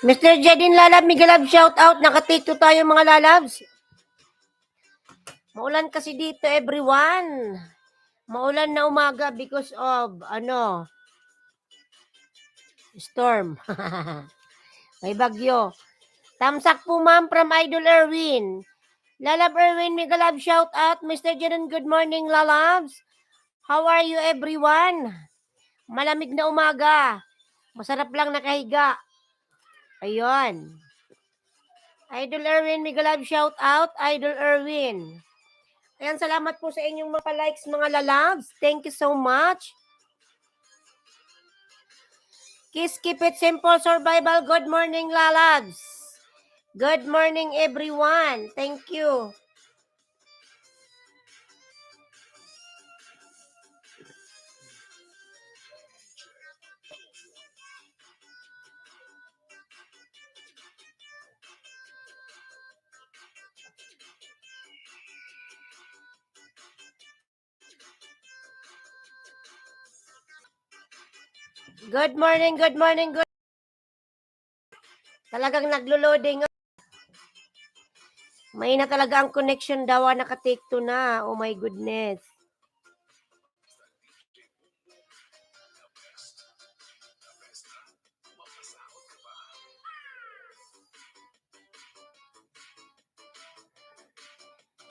Mr. Jedin Lalab, Migalab, shout out. Nakatik to tayo mga lalabs. Maulan kasi dito, everyone. Maulan na umaga because of, storm. May bagyo. Tamsak po ma'am from Idol Erwin. Lalab Erwin, Migalab, shout out. Mr. Jedin, good morning lalabs. How are you everyone? Malamig na umaga. Masarap lang nakahiga. Ayun. Idol Erwin, Migalab, shout out. Idol Erwin. Ayan, salamat po sa inyong mga likes, mga lalabs. Thank you so much. Kiss, keep it simple, survival. Good morning, lalabs. Good morning, everyone. Thank you. Good morning, good morning, good. Talagang naglo-loading. May na talaga ang connection daw, naka-take to na. Oh my goodness.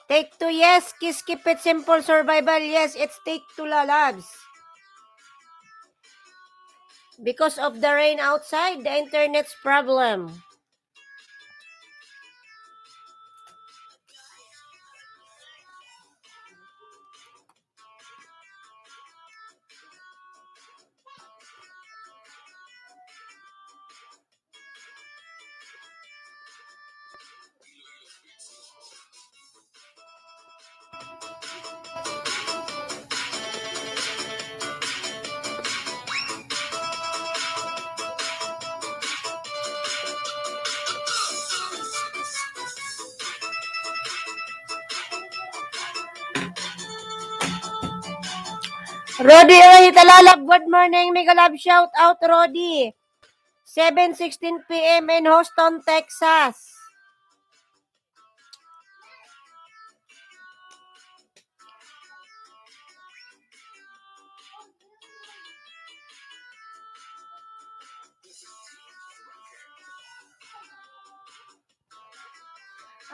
Take two, yes. Kiss, keep it simple, survival. Yes, it's take two, lalabs. Because of the rain outside, the internet's problem. Rodi ay talalab, good morning, Migalab, shout out Rodi. 7:16 p.m. in Houston, Texas.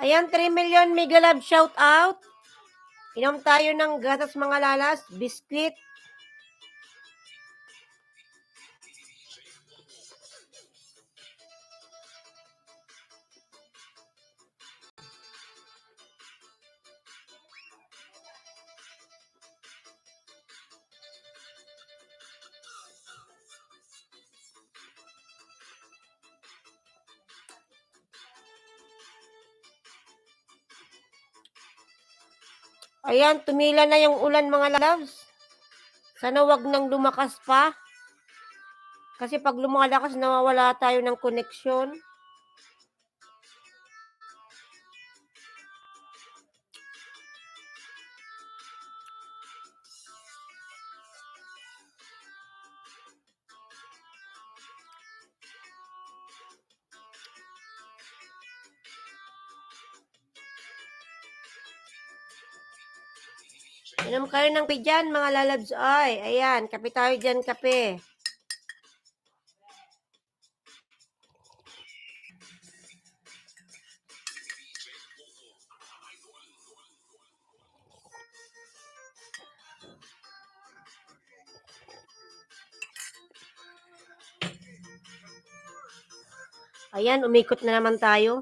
Ayan, 3 million Migalab, shout out. Inom tayo ng gatas mga lalas, biscuit. Ayan, tumila na yung ulan mga loves. Sana wag nang lumakas pa. Kasi pag lumalakas, nawawala tayo ng connection. Inom kayo ng kape dyan, mga lalabs. Ay, ayan, kape tayo dyan, kape. Ayan, umikot na naman tayo.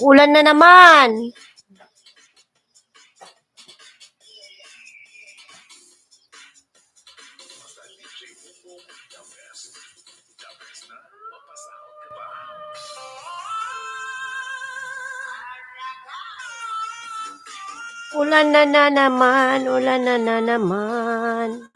Ulan na naman. Ulan na naman, ulan na naman.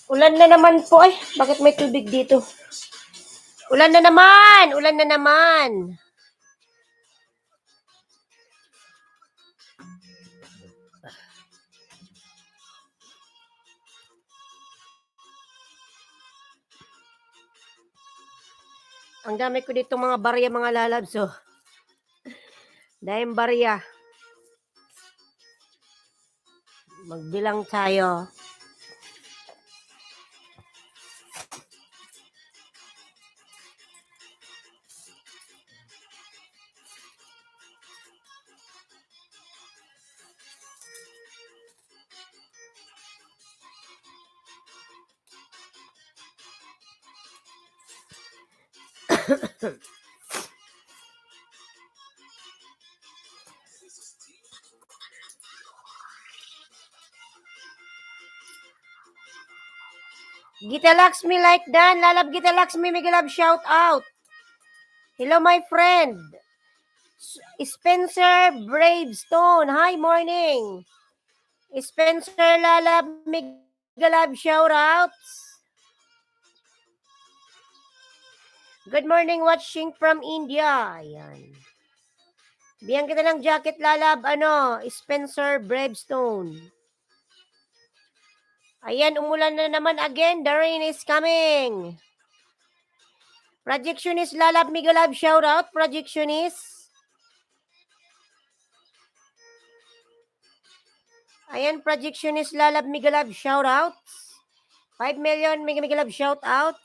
Ulan na naman po. Ay, bakit may tubig dito? Ulan na naman! Ulan na naman! Ang dami ko dito mga barya, mga lalabs. Oh. Dahil barya. Magbilang tayo. Gita Lakshmi like Dan. Lalab Gita Lakshmi, may love shout out. Hello my friend. Spencer Bravestone. Hi, morning. Spencer Lalab, may Love shoutouts. Good morning watching from India. Ayan. Bigyan kita ng jacket, Lalab. Spencer Bravestone. Ayan, umulan na naman again. The rain is coming. Projectionist Lalab Migalab shoutout. Projectionist. Ayan, Projectionist Lalab Migalab shoutout. 5 million Migalab shoutout.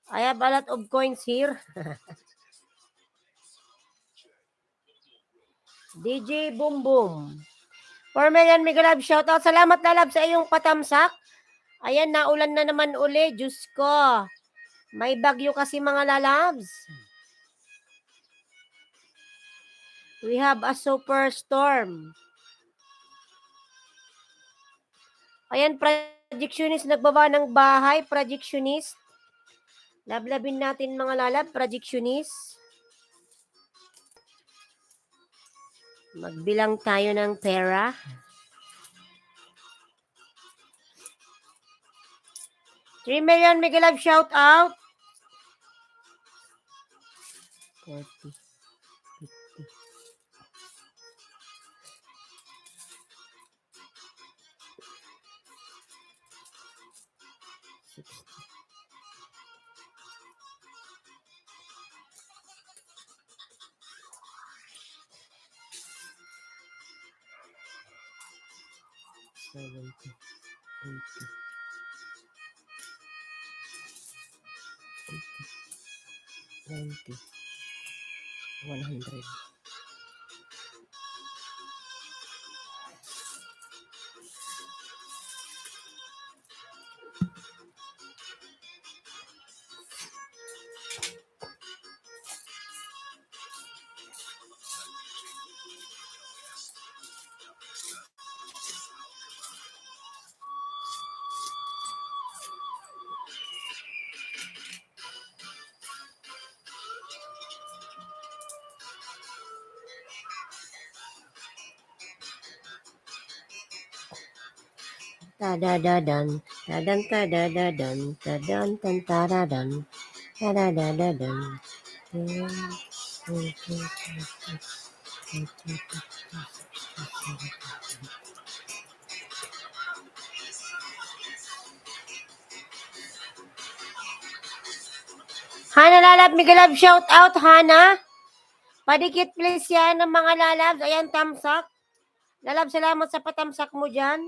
I have a lot of coins here. DJ Boom Boom. 4 million Migalab shoutout. Salamat Lalab sa iyong patamsak. Ayan, naulan na naman uli. Diyos ko. May bagyo kasi mga lalabs. We have a super storm. Ayan, projectionist nagbaba ng bahay. Projectionist. Lablabin natin mga lalab. Projectionist. Magbilang tayo ng pera. $3 million Migalab shout out. 40, 50, 60. 70, 80, 90, 100. Tadadadan, tadan tadadadan, tadan tan tadadan, tadadadan. Hana Lalab, Migalab, shout out, Hana. Padikit please yan ng mga lalabs. Ayan, tamsak. Lalab, salamat sa patamsak mo dyan.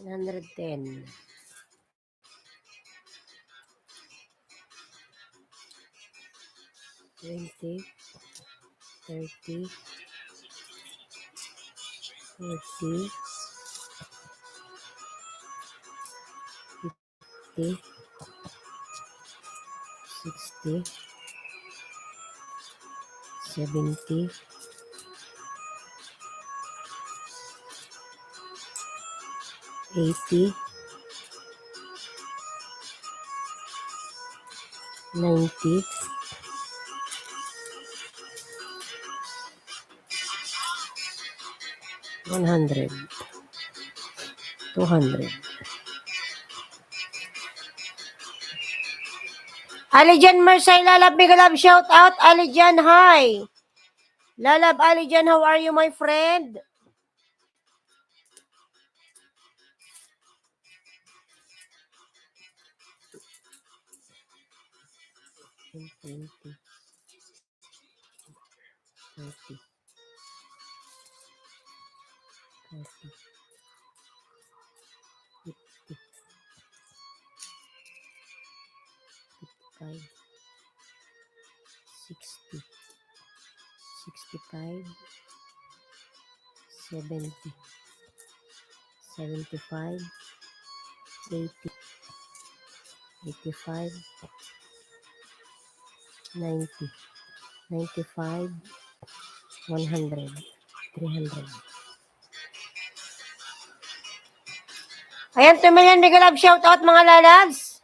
$110. 20, 30, 40, 50, 60, 70, 80, 90, 100, 200. Alijan Mersay, Lalab, Migalab, shout out. Alijan, hi. Lalab, Alijan, how are you, my friend? $20, 30, 40, 50, 55, 60, 65, 70, 75, 80, 85, 90, 95, 100, 300. Ayan, tumayan, Migalab, shout out mga lalabs.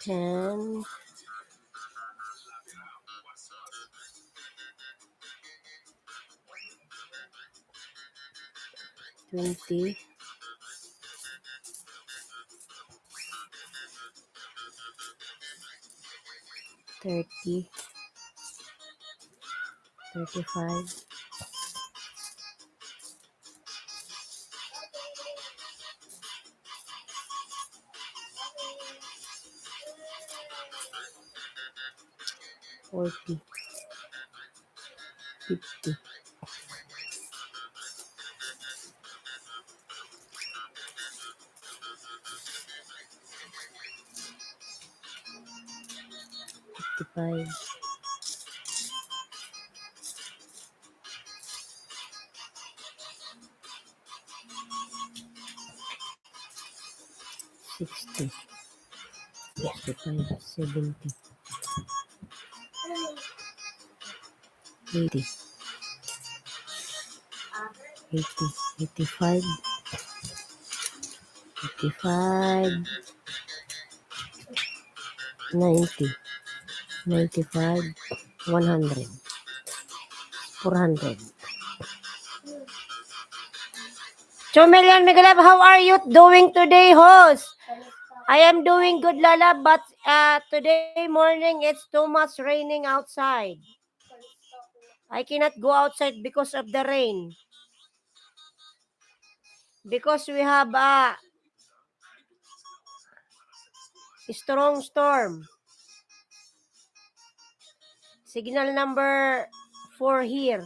10, 20, 30, 35, 40, 50, 55, 60, 65, 70, 80, 80, 85, 85, 90, 95, 100, 400. 2 million, Miguelab, how are you doing today, host? I am doing good, Lala, but today morning it's too much raining outside. I cannot go outside because of the rain. Because we have a strong storm. Signal number 4 here.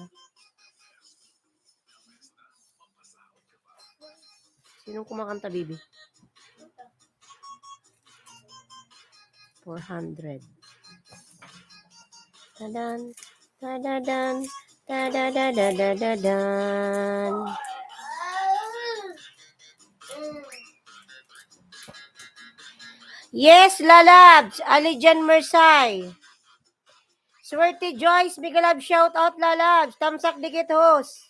Sinong kumakanta, baby? 400. Tadan, tadadan, tadadadadadadan. Yes, Lalabs, Alijan Mersay. Swerte Joyce, Miguelab, shout out, Lalabs. Tamsak dikit, host.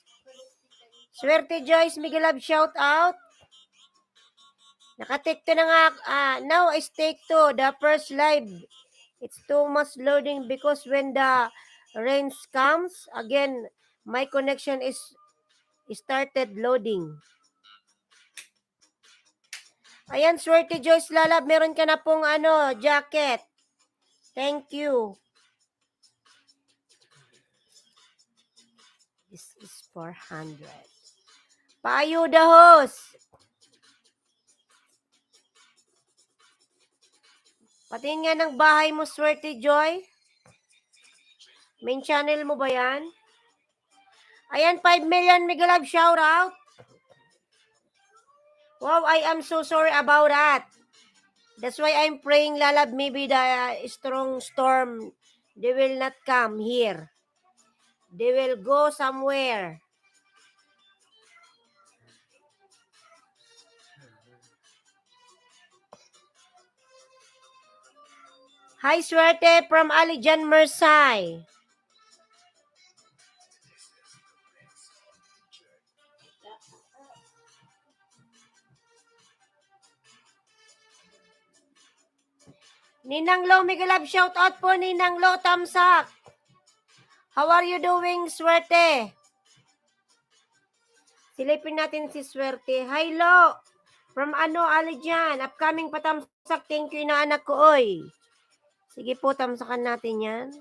Swerte Joyce, Miguelab, shout out. Nakatik to na nga. Now is take 2, the first live. It's too much loading because when the rains comes, again, my connection is started loading. Ayan, Swerte Joyce Lalab, meron ka na pong jacket. Thank you. This is 400. Paayuda, host. Patingin nga ng bahay mo, Swerte Joy. Main channel mo ba yan? Ayan, 5 million, Miguelab, shout out. Wow, I am so sorry about that. That's why I'm praying, Lalab, maybe the strong storm, they will not come here. They will go somewhere. Hi, Swerte from Alijan Mersay. Ninang Lo, Miguelab, shout out po, Ninang Lo, thumbs up. How are you doing, Swerte? Silipin natin si Swerte. Hi, Lo. From Alijan. Upcoming patamsak. Thank you, inaanak ko, oy. Sige po, tamsakan natin yan.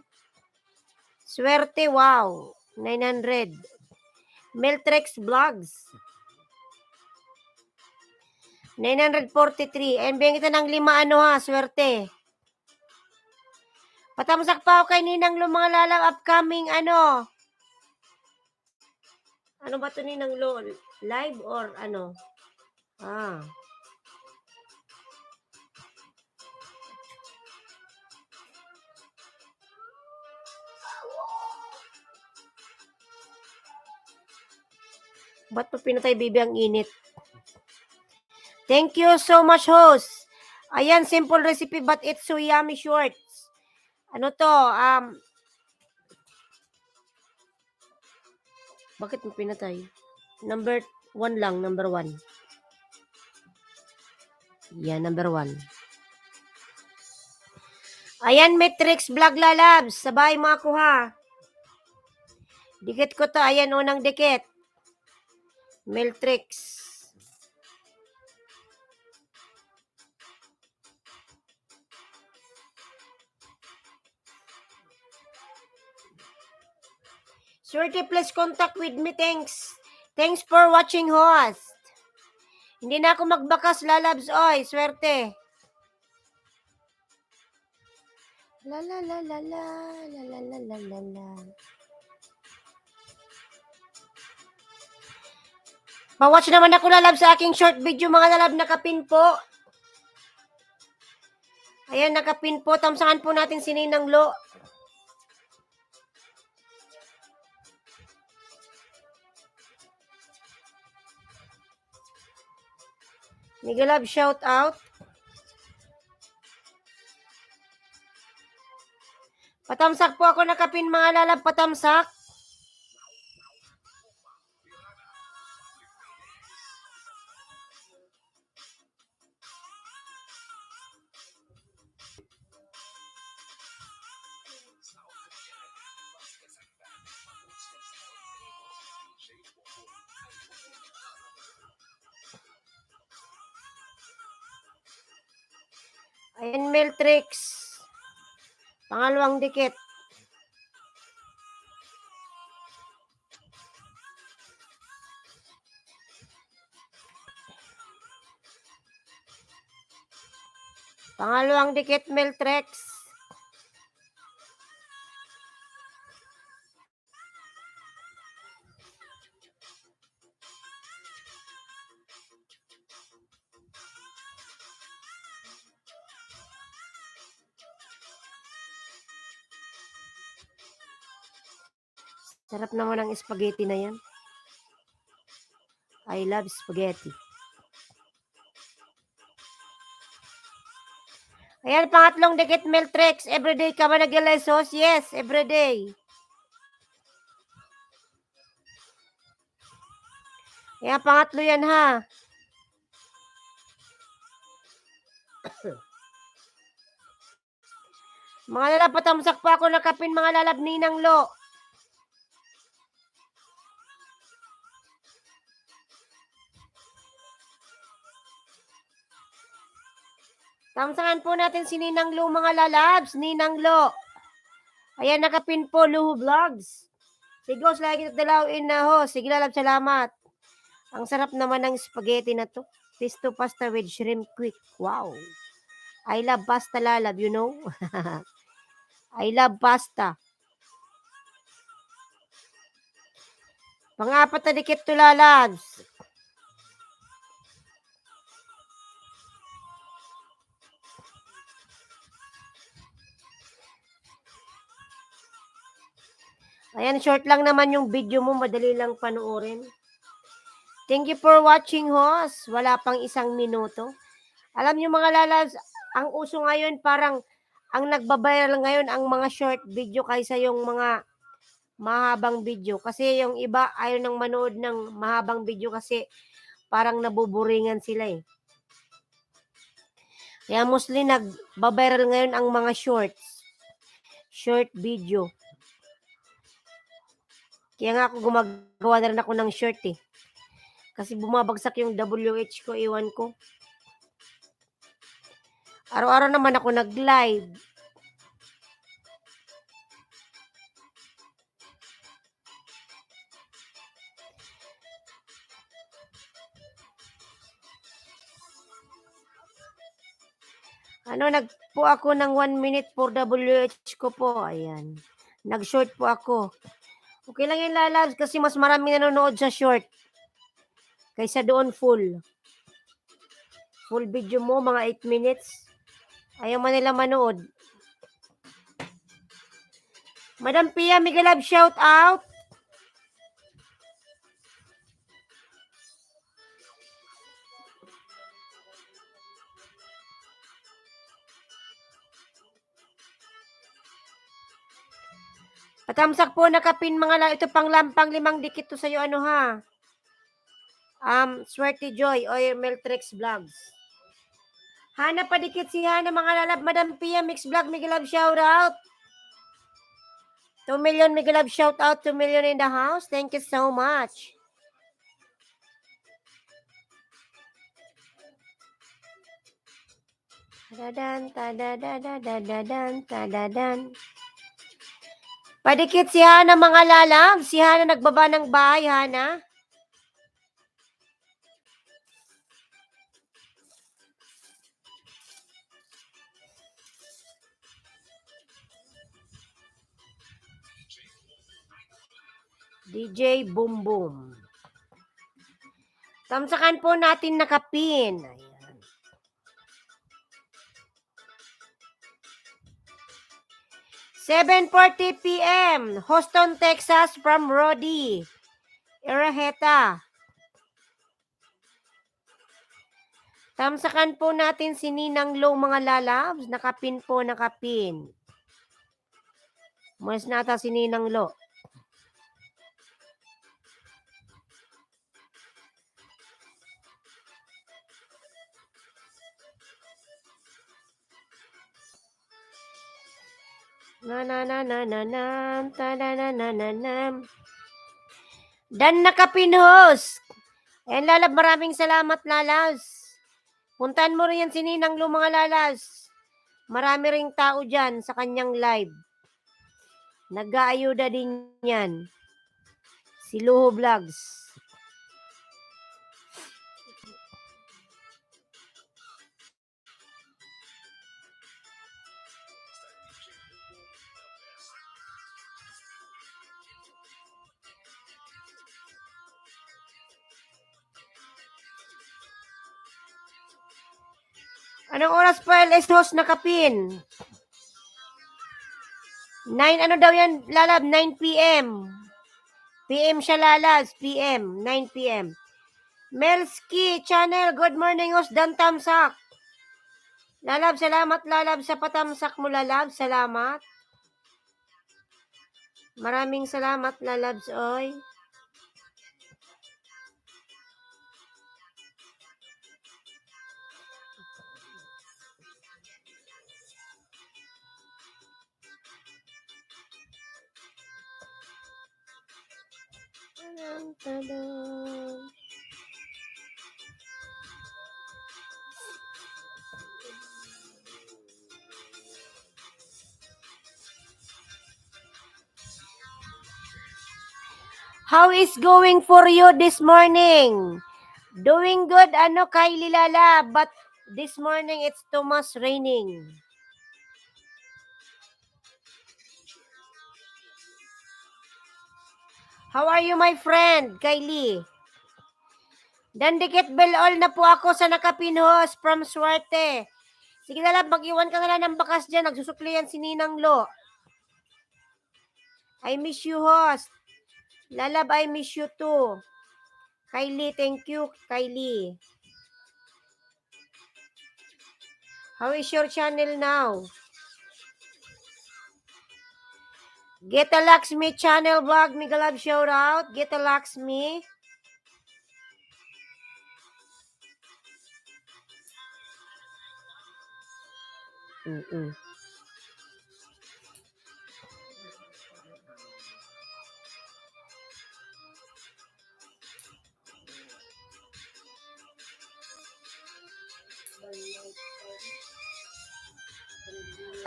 Swerte, wow. 900. Meltrex Vlogs. 943. And bigyan kita ng 5 Swerte. Patamsak pa ako kay Ninang Lo, mga lalang upcoming Ano ba to, Ninang Lo? Live or ano? Ba't pa pinatay, baby, ang init? Thank you so much, host. Ayan, simple recipe but it's so yummy shorts. Ano to? Bakit mo pinatay? Number 1 lang, number 1. Yan, number 1. Ayan, Matrix Vlog Lalabs. Sabay mo ako ha. Dikit ko to. Ayan, unang dikit. Matrix. Swerte, please contact with me. Thanks. Thanks for watching, host. Hindi na ako magbakas, Lalabs. Oy, swerte. La la la la la la la la la la la. Pa-watch naman ako, Lalab, sa aking short video, mga Lalab. Nakapin po. Ayan, nakapin po. Tamsakan po natin si Ninang Lo. Migalab, shout out. Patamsak po ako, nakapin, mga Lalab. Patamsak. Ayan, Matrix. Pangalawang dikit. Pangalawang dikit, Matrix. Sarap naman ang spaghetti na yan. I love spaghetti. Ayan, pangatlong dikit, Matrix. Everyday ka ba nag-lesos? Yes, everyday. Ayan, pangatlo yan ha. Mga Lalab, patamsak pa ako nakapin, mga Lalab, Ninang Lo. Tamsakan po natin si Ninang Lo, mga Lalabs. Ninang Lo. Ayan, nakapin po, Luhu Vlogs. Sigos, lagi dalawin na ho. Sige, Lalab, salamat. Ang sarap naman ng spaghetti na to. Pesto pasta with shrimp quick. Wow. I love pasta, Lalab, you know? I love pasta. Pang-apat na dikit to, Lalabs. Ayan, short lang naman yung video mo. Madali lang panuorin. Thank you for watching, host. Wala pang 1 minuto. Alam niyo, mga Lalabs, ang uso ngayon parang ang nagbabiral ngayon ang mga short video kaysa yung mga mahabang video. Kasi yung iba ayaw nang manood ng mahabang video kasi parang nabuburingan sila eh. Kaya mostly nagbabiral ngayon ang mga shorts. Short video. Kaya nga ako gumagawa na rin ako ng short eh. Kasi bumabagsak yung WH ko, iwan ko. Araw-araw naman ako nag-live. Nagpo ako ng 1 minute for WH ko po. Ayan. Nag-short po ako. Okay lang yung Lalabs kasi mas marami nanonood sa short. Kaysa doon full. Full video mo, mga 8 minutes. Ayaw man nila manood. Madam Pia, Migalab, shout out. Patamsak po nakapin, mga ito pang lampang 5 dikit to sa'yo, ano ha. Swerte Joy o Meltrix Vlogs. Hana, padikit si Hana, mga lalab. Madam Pia, Mix Vlog, Miguel Love, shout out. 2 million, Miguel Love, shout out. 2 million in the house. Thank you so much. Tadadan, tadadadadadan, tadadan. Padikit si Hana, mga lalab. Si Hana nagbaba ng bahay, Hana. DJ Boom Boom. Tamsakan po natin nakapin. Ayan. 7:40 p.m. Houston, Texas from Rodi Iraheta. Tamsakan po natin si Ninang Low, mga lalabs. Nakapin po, nakapin. Mas nata si Ninang Low. Dan nakapinhos. And lalab, maraming salamat, lalas. Puntahan mo rin yan si Ninang Lo, mga lalas. Marami ring tao dyan sa kanyang live. Nag-aayuda din yan. Si Luho Vlogs. Anong oras pa LS host nakapin? 9, ano daw yan, lalab? 9 p.m. PM siya, lalas. PM. 9 p.m. Melski Channel, good morning, host Dan Tamsak. Lalab, salamat, lalab, sa patamsak mo, lalab. Salamat. Maraming salamat, lalabs, oy. How is going for you this morning? Doing good, ano, Kylie Lala, but this morning it's too much raining. How are you, my friend, Kylie? Dandikit bell all na po ako sa nakapinhos from Swerte. Sige, lalab, mag-iwan ka na lang ng bakas dyan. Nagsusukli yan si Ninang Lo. I miss you, host. Lalab, I miss you too. Kylie, thank you, Kylie. How is your channel now? Get a Laxmi channel vlog, Migalab, shout out. Get a Laxmi.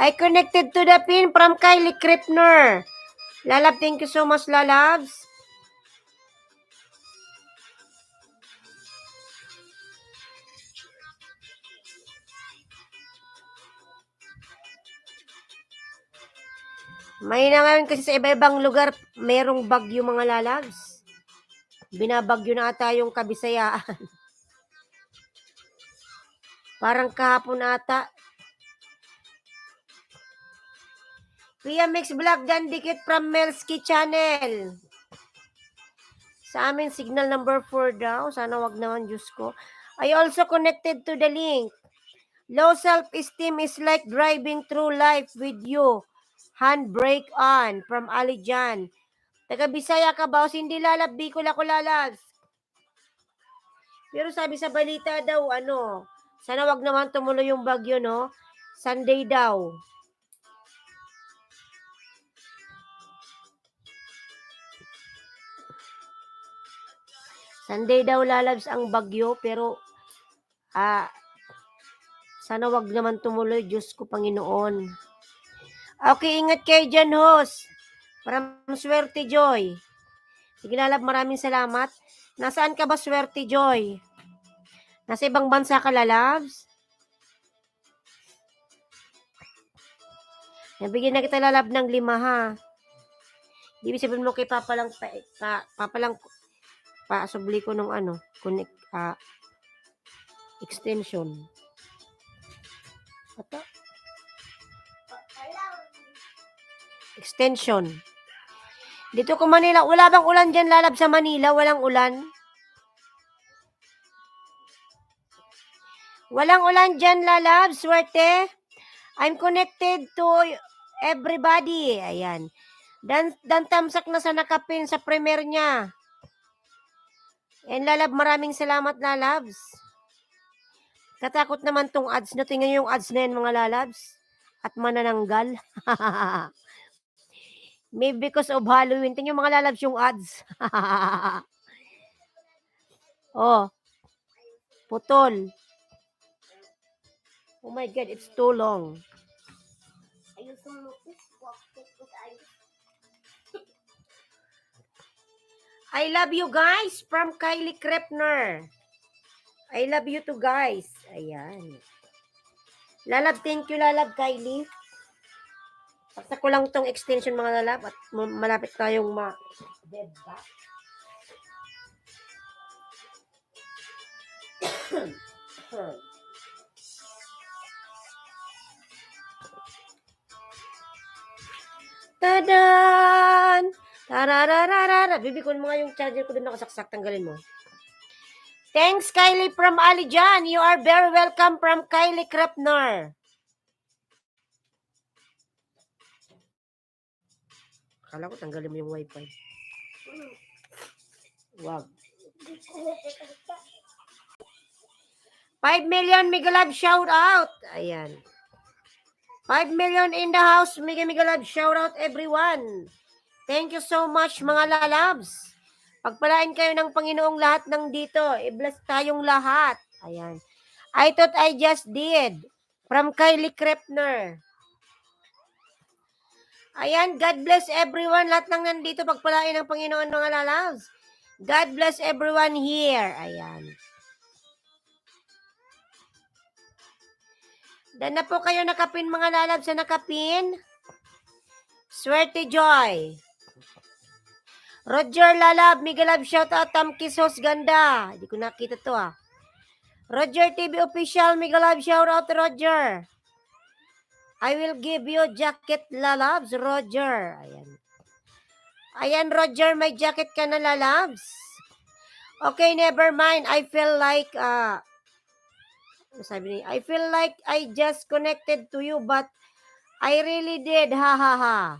I connected to the pin from Kylie Kripner. Lalab, thank you so much, lalabs. May na ngayon kasi sa iba-ibang lugar, merong bagyo, mga lalabs. Binabagyo na ata yung Kabisayaan. Parang kahapon ata. Pia Mix Vlog, dan dikit from Melski Channel. Sa amin, signal number 4 daw. Sana wag naman, Diyos ko. I also connected to the link. Low self-esteem is like driving through life with you. Handbrake on. From Ali Jan. Taga Bisaya ka ba? Hindi, lalab. Bicol ako, lalabs. Pero sabi sa balita daw, ano, Sana wag naman tumuloy yung bagyo, no? Sunday daw. Sunday daw lalabs ang bagyo, pero sana wag naman tumuloy. Diyos ko, Panginoon. Okay, ingat kayo dyan, host. From Swerte Joy. Sige, lalab, maraming salamat. Nasaan ka ba, Swerte Joy? Nasa ibang bansa ka, lalabs? Nabigyan na kita, lalab, ng 5, ha? Di sabihin mo kay papalang pasubli ko nung connect, extension. Ito? Extension. Dito ko Manila, wala bang ulan dyan, lalab, sa Manila? Walang ulan? Walang ulan dyan, lalab, swerte. I'm connected to everybody. Ayan. Dan tamsak na sa nakapin sa premiere niya. And lalab, maraming salamat, lalabs. Katakot naman tong ads na. Tingnan yung ads na yan, mga lalabs. At manananggal. Maybe because of Halloween. Tingnan yung mga lalabs yung ads. Oh. Putol. Oh my God, it's too long. I love you guys from Kylie Krepner. I love you too guys. Ayan. Lalab, thank you lalab Kylie. Saksak ko lang tong extension mga lalab at malapit tayong dead back. Tadan! Tarararara! Bibikon mo nga yung charger ko doon nakasaksak. Tanggalin mo. Thanks, Kylie from Alijan. You are very welcome from Kylie Krepner. Akala ko tanggalin mo yung wifi. Wag. 5 million Mega Love shout out. Ayan. 5 million in the house. Mega Love shout out everyone. Thank you so much mga lalabs. Pagpalain kayo ng Panginoong lahat ng dito. I-bless tayong lahat. Ayan. I thought I just did. From Kylie Krepner. Ayan. God bless everyone. Lahat ng nandito. Pagpalain ng Panginoon mga lalabs. God bless everyone here. Ayan. Dan na po kayo nakapin mga lalabs sa nakapin. Swerte Joy. Roger Lalab, Mega Love shoutout, Tamkisos ganda. Hindi ko nakita to Roger TV official, Mega Love shoutout Roger. I will give you jacket lalabs, Roger. Ayan. Ayan Roger, may jacket ka na lalabs. Okay, never mind. I feel like sabi niya, I feel like I just connected to you but I really did. Ha ha ha.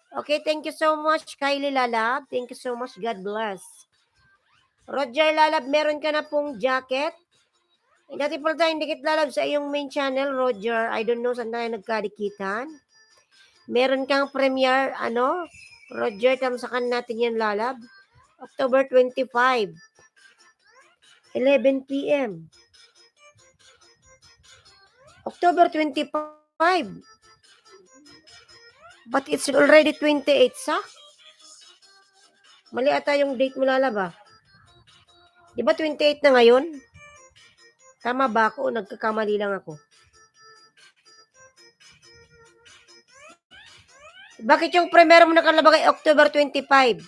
Okay, thank you so much, Kylie Lalab. Thank you so much. God bless. Roger Lalab, meron ka na pong jacket. Dati pala tayong dikit lalab sa iyong main channel, Roger. I don't know saan tayo nagkadikitan. Meron kang premiere, Roger, tamsakan natin yan lalab. October 25. 11 p.m. October 25. But it's already 28, sa? Mali ata yung date mo lalab Di ba 28 na ngayon? Tama ba ako o nagkakamali lang ako? Bakit yung premiere mo nakalabag ay October 25?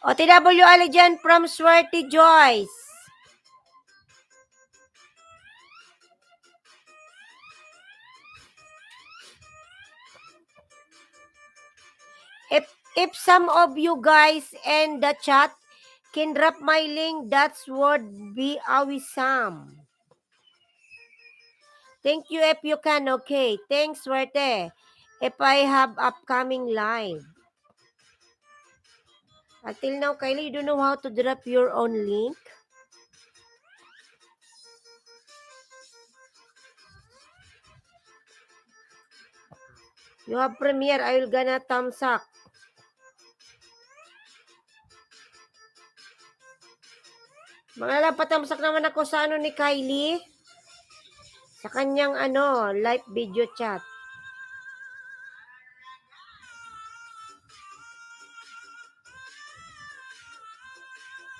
O, TW Alijan from Swerte Joyce. If some of you guys in the chat can drop my link, that would be awesome. Thank you if you can. Okay. Thanks, Swerte. If I have upcoming live. Until now, Kylie, you don't know how to drop your own link? You have premiere. I will gonna thumbs up. Mga patamsak naman ako sa ano ni Kylie. Sa kanyang live video chat.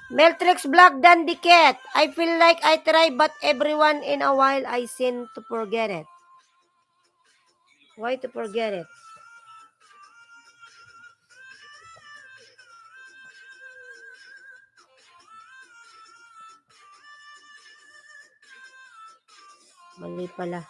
Meltrix Black Dandiket. I feel like I try but everyone in a while I seem to forget it. Why to forget it? Mali pala.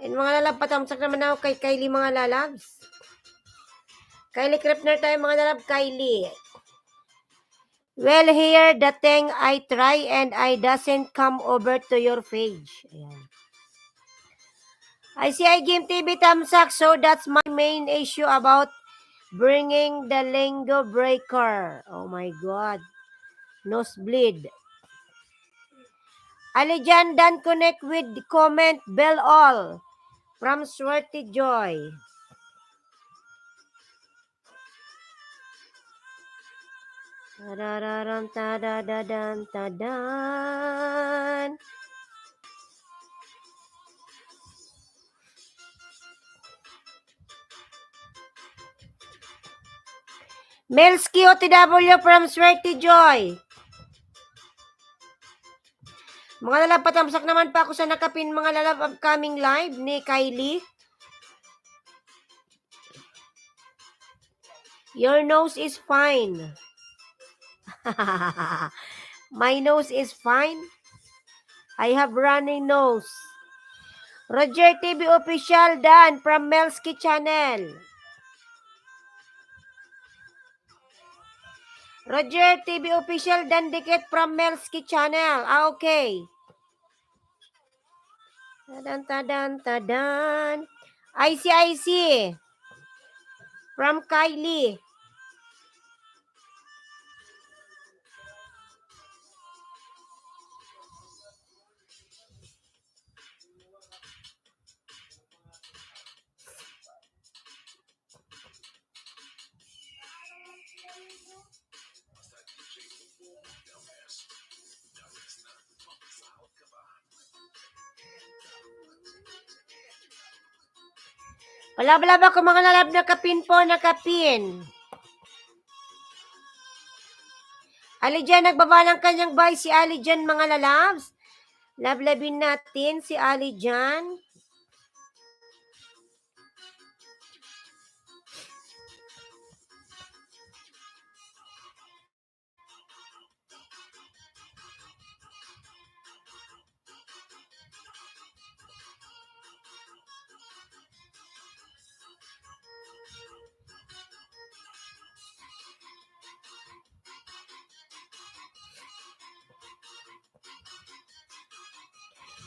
And mga lalab, patamsak naman ako kay Kylie mga lalabs. Kylie Krepner tayo mga lalab, Kylie. Well, here the thing I try and I doesn't come over to your page. Ayan. I see I game TV tamsak, so that's my main issue about bringing the lingo breaker. Oh my God. Nosebleed. Alijan dan connect with comment bell all from Swarty Joy. Tadararam tadadadan tadan. Melski OTW from Swarty Joy. Mga lalab, patamsak naman pa ako sa nakapin mga lalab upcoming live ni Kylie. Your nose is fine. My nose is fine. I have running nose. Roger TV Official Dan from Melski Channel. Roger TV Official Dan Dikit from Melski Channel. Okay. Tadan, tadan, tadan. IC from Kylie. Palab-lab ako mga lalab na kapin po, nakapin. Alijan, nagbaba ng kanyang buy si Alijan mga lalabs. Lablabin natin si Alijan.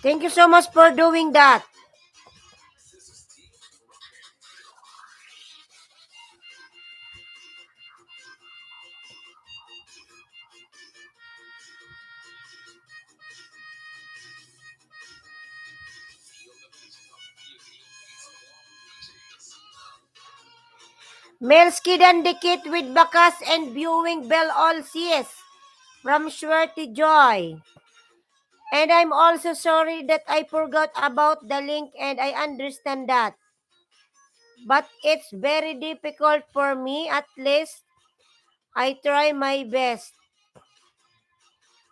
Thank you so much for doing that. Melski dan Dikit with Bakas and viewing bell all sees from Swarty Joy. And I'm also sorry that I forgot about the link and I understand that. But it's very difficult for me. At least I try my best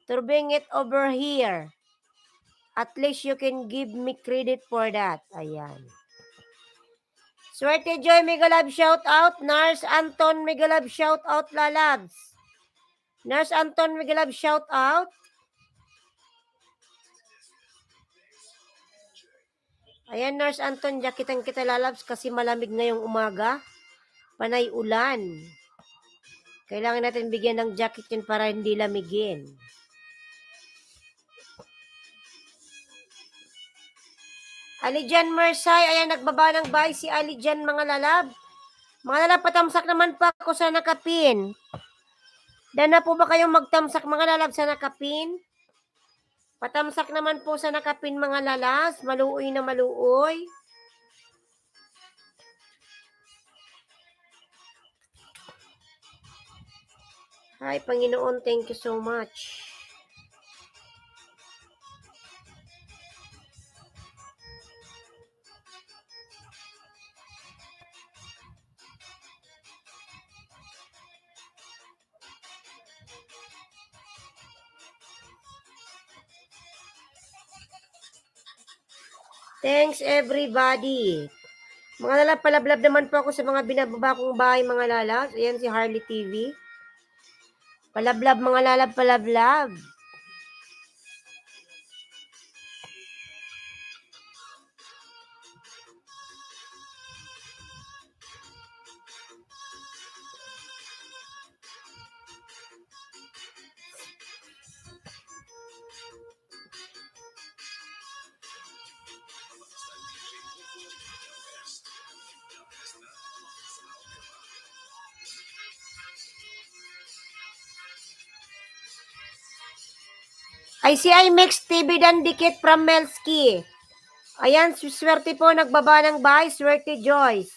to bring it over here. At least you can give me credit for that. Ayan. Swerte Joy, mega love shout out. Nurse Anton, mega love shout out, lalabs. Nurse Anton, mega love shout out. Ayan, Nurse Anton, jakitan kita lalabs kasi malamig ngayong umaga. Panay ulan. Kailangan natin bigyan ng jacket yun para hindi lamigin. Alijan Mersay, ayan, nagbaba ng bahay si Alijan mga lalab. Mga lalab, patamsak naman po ako sa nakapin. Dan na po ba kayong magtamsak mga lalab sa nakapin? Patamsak naman po sa nakapin mga lalas. Maluoy na maluoy. Hi, Panginoon, thank you so much. Thanks everybody. Mga lalab, palablab naman po ako sa mga binababa kong bahay mga lalas. Ayan si Harley TV. Palablab mga lalab, palablab. I see I mix TV dan dikit from Melski. Ayan, swerte po, nagbaba ng bahay, swerte Joyce.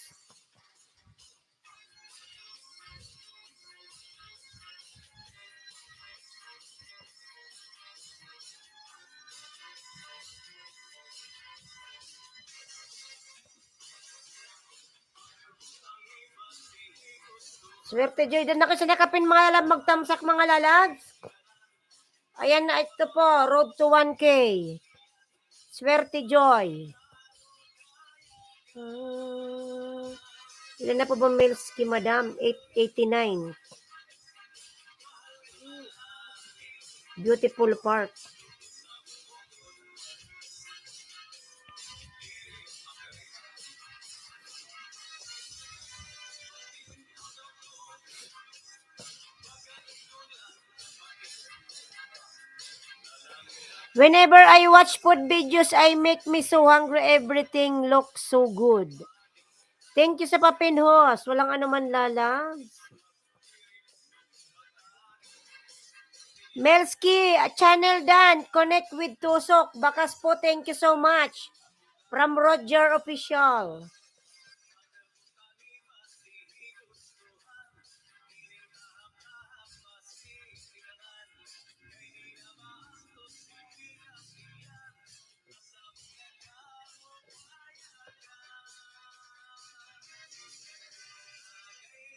Swerte Joy, doon na kasi nakapin mga lalab, magtamsak mga lalags. Ayan na, ito po, road to 1K. Swerte Joy. Ilan na po ba Melski, madam? 889. Beautiful Park. Whenever I watch food videos, I make me so hungry. Everything looks so good. Thank you sa papinhos. Walang anuman lalabs. Melski, channel Dan. Connect with Tusok. Bakas po, thank you so much. From Roger Official.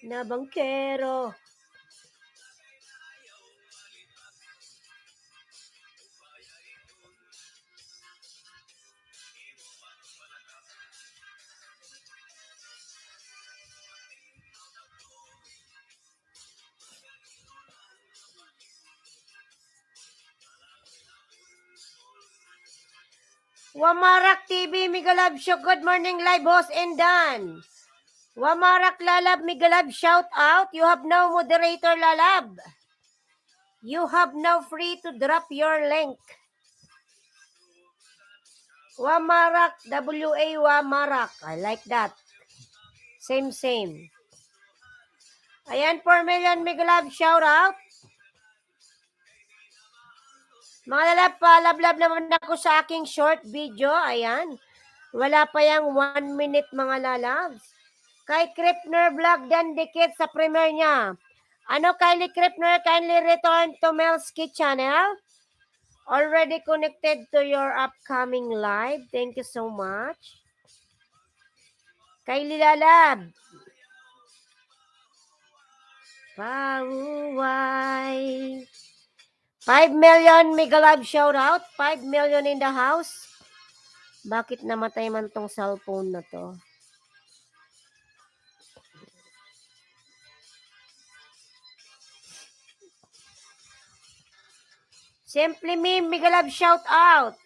Na bangkero. Wamarak TV, Migalab Show. Good morning, live host and Dan. Wamarak Lalab, Migalab, shout out. You have no moderator, Lalab. You have no free to drop your link. Wamarak, W-A Wamarak. I like that. Same. Ayan, 4 million Migalab, shout out. Mga lalab, palablab naman ako sa aking short video. Ayan. Wala pa yung 1 minute mga lalabs. Kay Kripner Vlog dan dikit sa premiere niya. Ano, Kylie Kripner, kindly return to Melski channel. Already connected to your upcoming live. Thank you so much. Kylie Lalab. Pauway. 5 million Migalab shout out. 5 million in the house. Bakit namatay man tong cellphone na to? Simply me, Migalab shout out.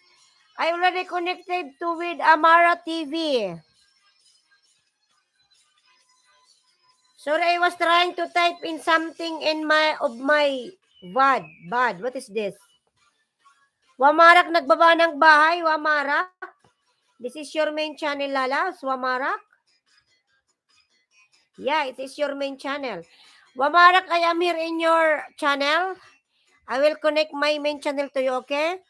I already connected to with Amara TV. Sorry, I was trying to type in something in my VOD. What is this? Wamarak nagbaba ng bahay, Wamarak. This is your main channel, Lalas, Wamarak. Yeah, it is your main channel. Wamarak, I am here in your channel. I will connect my main channel to you, okay?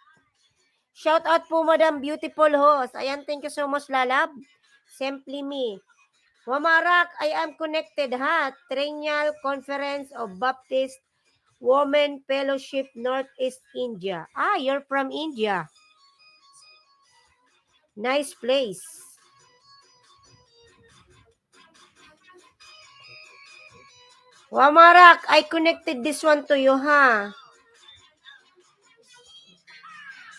Shout out po, Madam Beautiful Host. Ayan, thank you so much, Lalab. Simply me. Wamarak, I am connected, ha? Triennial Conference of Baptist Women Fellowship, Northeast India. Ah, you're from India. Nice place. Wamarak, I connected this one to you, ha?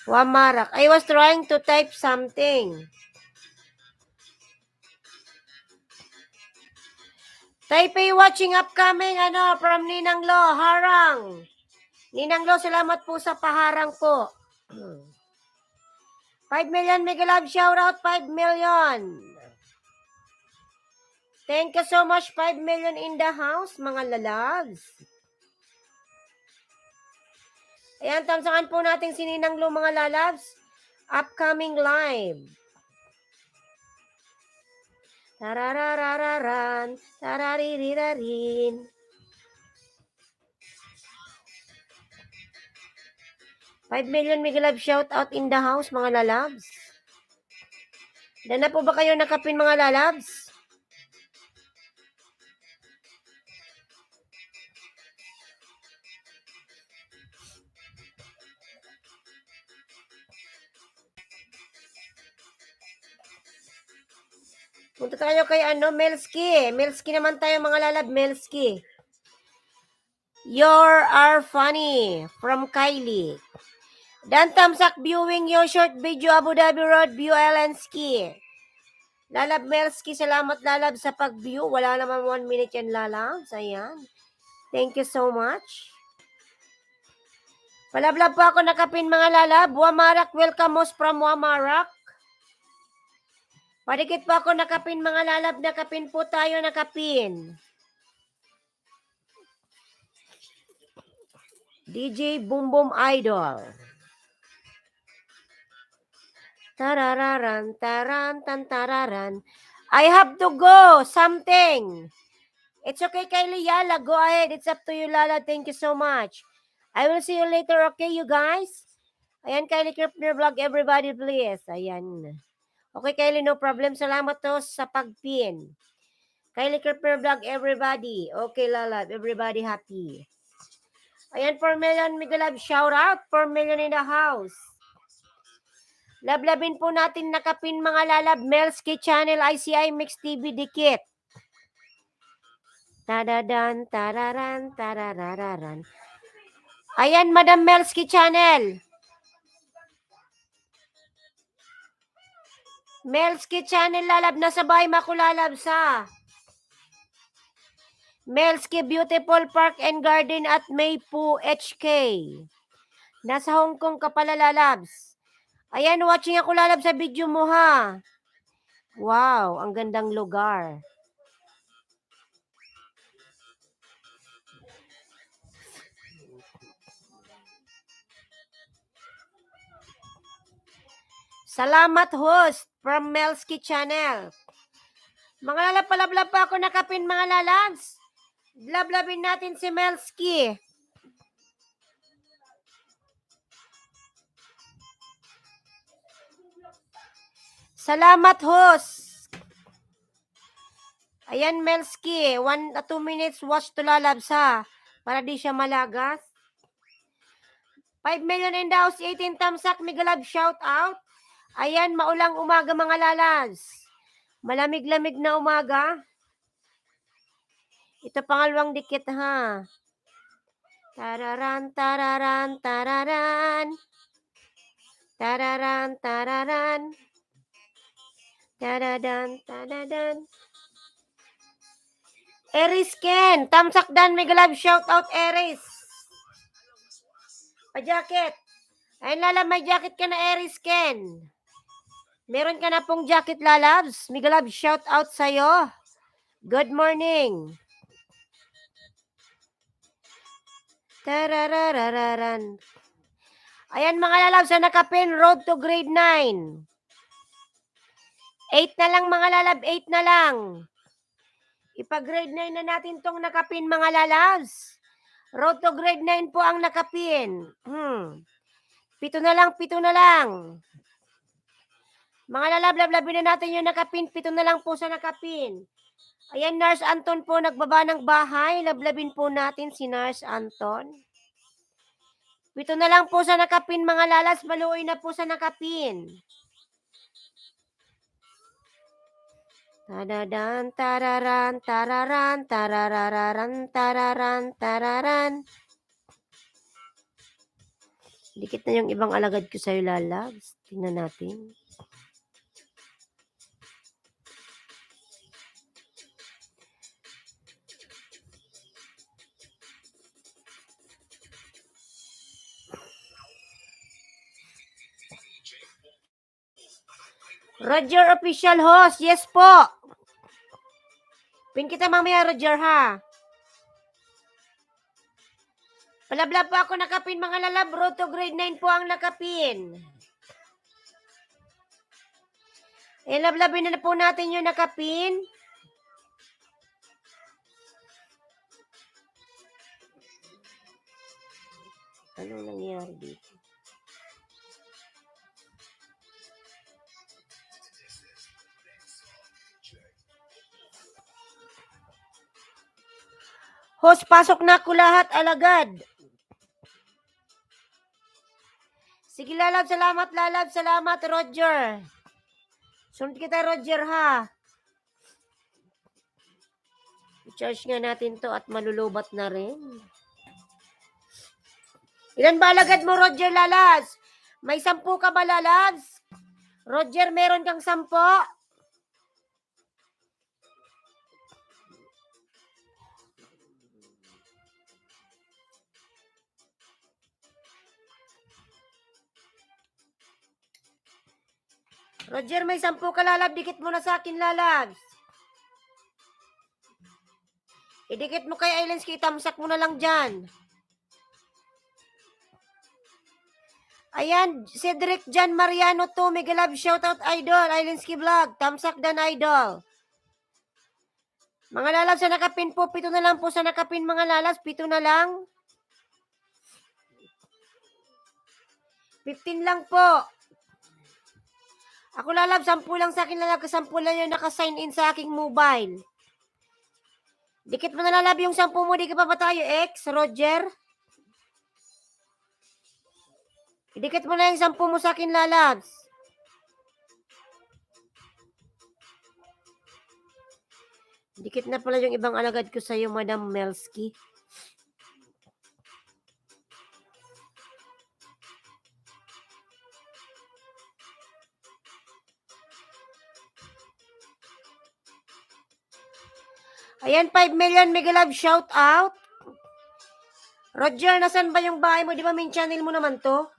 Wamarak, I was trying to type something. Taipei watching upcoming, from Ninang Lo, Harang. Ninang Lo, salamat po sa paharang po. 5 million mega love shout out, 5 million. Thank you so much, 5 million in the house, mga lalabs. Ayan, tamsakan po natin si Ninang Lo, mga lalabs. Upcoming live. Tararararan, tararirarin. 5 million mega love shout out in the house, mga lalabs. Na po ba kayo nakapin, mga lalabs? Punta tayo kay Melski. Melski naman tayo, mga lalab. Melski. You are funny. From Kylie. Dan tamsak viewing your short video Abu Dhabi Road View Island Ski. Lalab Melski, salamat lalab sa pag-view. Wala naman 1 minute yan, lalab. Ayan. Thank you so much. Palablab po ako nakapin, mga lalab. Wamarak, welcome most from Wamarak. Padikit po ako nakapin, mga lalab. Nakapin po tayo, nakapin. DJ Boom Boom Idol. Tarararan, taran, tantararan. I have to go. Something. It's okay, Kylie Yala. Go ahead. It's up to you, Lala. Thank you so much. I will see you later, okay, you guys? Ayan, Kylie Kirpner Vlog. Everybody, please. Ayan. Okay, Kylie, no problem. Salamat to sa pag-pin. Kylie Kirpner Vlog. Everybody. Okay, Lala. Everybody happy. Ayan, 4 million. Mega love. Shout out. 4 million in the house. Lablabin po natin nakapin, mga lalab. Melski Channel, ICI Mix TV, dikit. Tadadan, tararan, tararararan. Ayan, Madam Melski Channel. Melski Channel, lalab. Nasa bahay makulalab sa Melski Beautiful Park and Garden at Maypu HK. Nasa Hong Kong ka pala, lalabs. Ayan, watching ako, lalab, sa video mo, ha. Wow, ang gandang lugar. Salamat, host, from Melski Channel. Mga lalab, palablab pa ako nakapin, mga lalabs. Lablabin natin si Melski. Salamat, host. Ayan, Melski. 1 to 2 minutes watch to, lalabs, ha. Para di siya malagas. 5 million in the house, 18 thumbs up, mega love, shout out. Ayan, maulang umaga, mga lalabs. Malamig-lamig na umaga. Ito pangalawang dikit, ha. Tararan, tararan, tararan. Tararan, tararan. Taradan, taradan. Eris Ken, tamsak dan, mega love, shout out, Eris. Pa-jacket. Ayun, lalab, may jacket ka na, Eris Ken. Meron ka na pong jacket, lalabs. Mega love, shout out sa'yo. Good morning. Tararararan. Ayan, mga lalabs, na nakapin, road to grade 9. 8 na lang, mga lalab, 8 na lang. Ipag-grade 9 na natin tong nakapin, mga lalabs. Road to grade 9 po ang nakapin. 7 na lang, 7 na lang. Mga lalab, lablabin na natin yung nakapin. 7 na lang po sa nakapin. Ayan, Nurse Anton po, nagbaba ng bahay. Lablabin po natin si Nurse Anton. 7 na lang po sa nakapin, mga lalas. Maluoy na po sa nakapin. Tararan, tararan, tararan, tarararan, tararan, tararan. Dikit na yung ibang alagad ko sa'yo, lalabs. Tingnan natin. Roger Official Host, yes po. Pin kita mamaya, Roger, ha? Palablab po ako nakapin, mga lalab. Road to grade 9 po ang nakapin. Lablabin na po natin yung nakapin. Anong nangyari dito? Host, pasok na ko lahat, alagad. Sige, lalab, salamat, Roger. Sunod kita, Roger, ha? I-charge nga natin to at malulubat na rin. Ilan ba alagad mo, Roger, lalas? May 10 ka ba, lalabs? Roger, meron kang 10? Roger, may 10 ka, lalab. Dikit mo na sa akin, lalabs. Idikit mo kay Islands, itamsak mo na lang dyan. Ayan, Cedric Jan Mariano to, mega love shoutout, idol, Islandsky Vlog, tamsak dan, idol. Mga lalabs sa nakapin po, 7 na lang po sa nakapin, mga lalabs, 7 na lang. 15 lang po. Ako, lalabs, 10 lang sa akin, lalabs, 10 lang yung nakasign in sa aking mobile. Dikit mo na, lalab, yung 10 mo, di ka pa ba tayo, X, Roger? Idikit mo na yung 10 mo sa akin, lalabs. Dikit na pala yung ibang alagad ko sa'yo, Madam Melsky. Ayan, 5 million mega love shout out. Roger, nasan ba yung bahay mo? Di ba main channel mo naman to?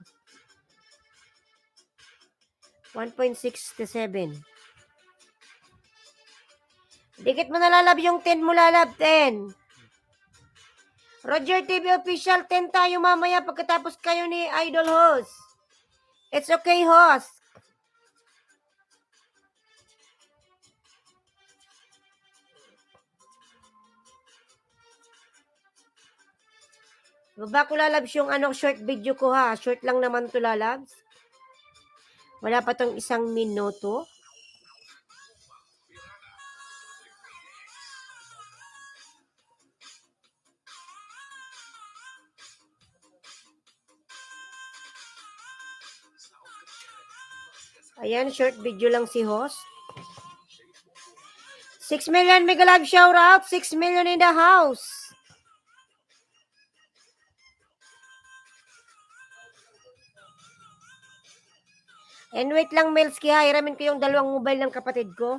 1.67. Dikit mo nalalab yung 10 mo, lalab, 10. Roger TV Official, 10 tayo mamaya pagkatapos kayo ni Idol Host. It's okay, Host. Baba ko, lalabs, yung short video ko, ha. Short lang naman to, lalabs. Wala pa tong 1 minuto. Ayan, short video lang si Host. 6 million mega love shout out. 6 million in the house. And wait lang, Melski, ha. Hiramin ko yung 2 mobile ng kapatid ko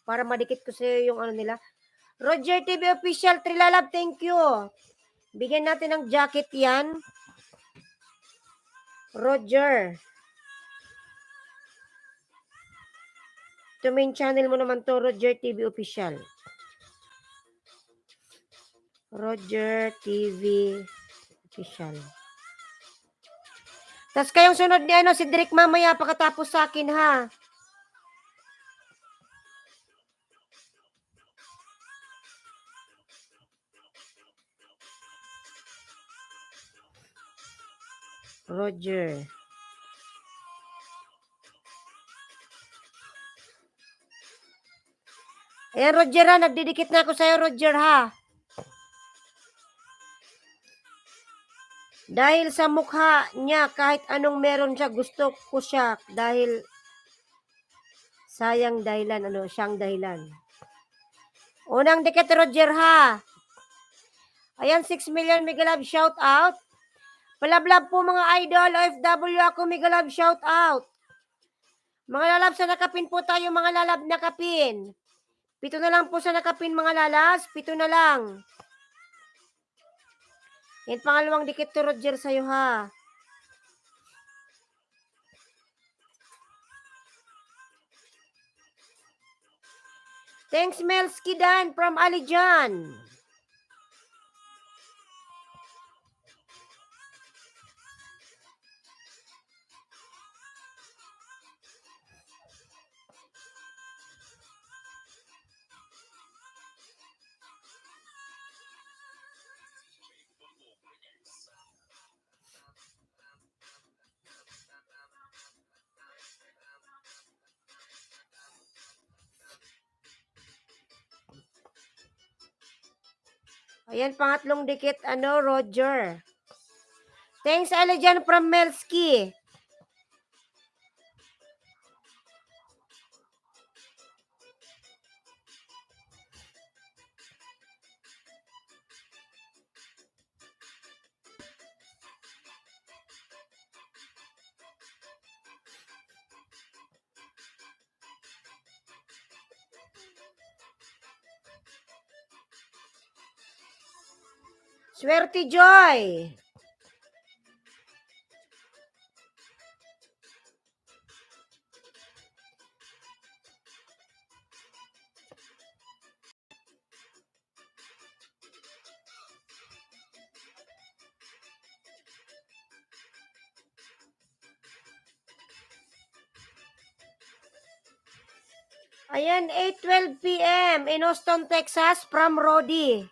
para madikit ko sa yung nila. Roger TV Official, Trilalab, thank you. Bigyan natin ng jacket yan. Roger. Ito main channel mo naman to, Roger TV Official. Roger TV Official. Tapos kayong sunod ni si Drake mamaya pagkatapos sa akin, ha. Roger. Ayan, Roger ha. Nagdidikit na ako sa'yo, Roger ha. Dahil sa mukha niya, kahit anong meron siya, gusto ko siya. Dahil sayang dahilan, siyang dahilan. Unang dikit, Roger ha. Ayan, 6 million mega love shout out. Palablab po mga idol, OFW ako, mega love shout out. Mga lalab sa nakapin po tayo, mga lalab nakapin. 7 na lang po sa nakapin, mga lalas. 7 na lang. Yan, pangalawang dikit to, Roger, sa'yo ha. Thanks, Melski Dan from Alijan. Ayan, pangatlong dikit, Roger. Thanks, Alijan from Melski. Swerte Joy. Ayan, 8:12 p.m. in Austin, Texas from Rodi.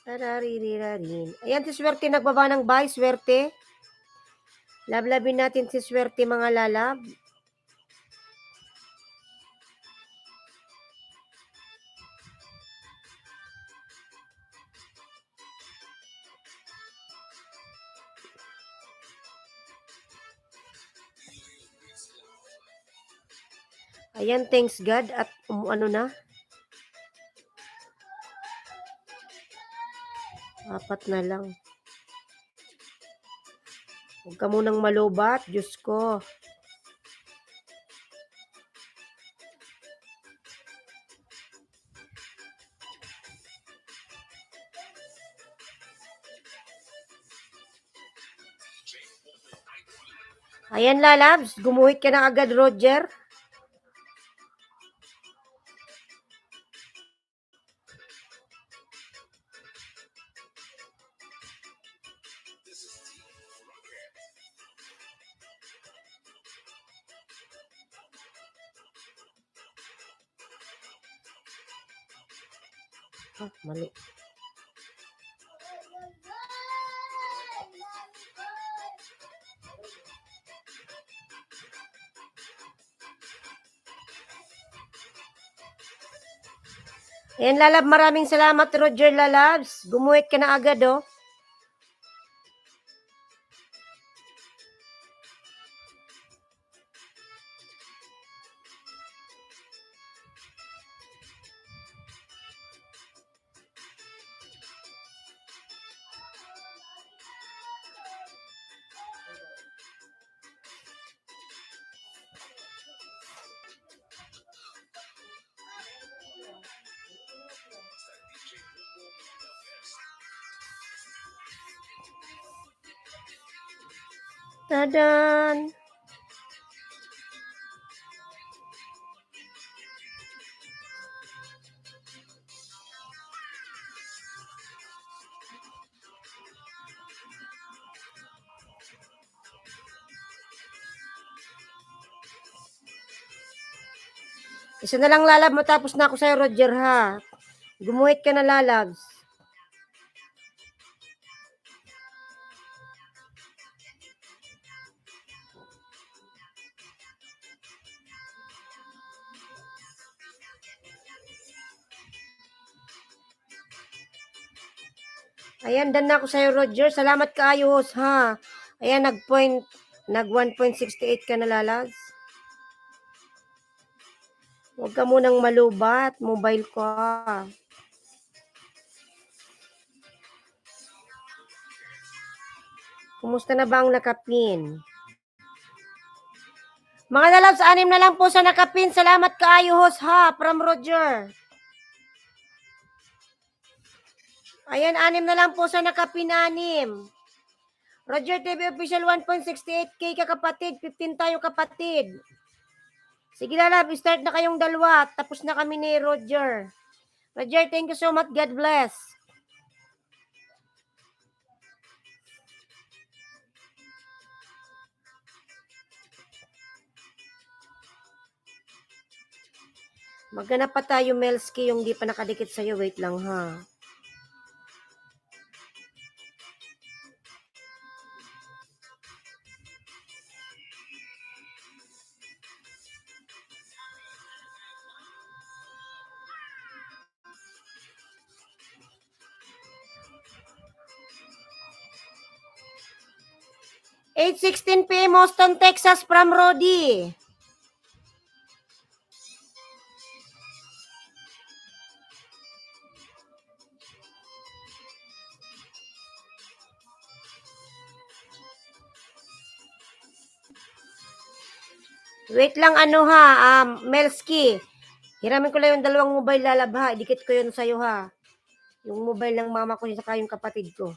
Ayan, si Swerte nagbaba ng bye, Swerte. Lablabin natin si Swerte, mga lalab. Ayan, thanks God at na. 4 na lang. Huwag ka munang malubat, Diyos ko. Ayan, lalabs, gumuhit ka na agad, Roger. Mali. Ayan, lalab, maraming salamat, Roger, lalabs. Gumuhit ka na agad, oh. Tadan! Isa na lang, lalab, matapos na ako sa'yo, Roger, ha. Gumuhit ka na, lalabs. Ayan, dan na ako sa'yo, Roger. Salamat kaayos, ha. Ayan, nag 1.68 ka na, Lalas. Huwag ka munang malubat. Mobile ko. Kumusta na ba ang nakapin? Mga lalabs, 6 na lang po sa nakapin. Salamat kaayos, ha, from Roger. Ayan, 6 na lang po sa nakapin, 6. Roger TV Official 1.68K ka kapatid. 15 tayo kapatid. Sige lalab, start na kayong dalawa. Tapos na kami ni Roger. Roger, thank you so much. God bless. Maghanap pa tayo, Melski, yung di pa nakadikit sa'yo. Wait lang, ha. (8:16 p.m. Austin, Texas from Rodi. Wait lang, Melski. Hiramin ko lang yung dalawang mobile lalab, ha. Idikit ko yun sa'yo, ha. Yung mobile ng mama ko saka yung kapatid ko.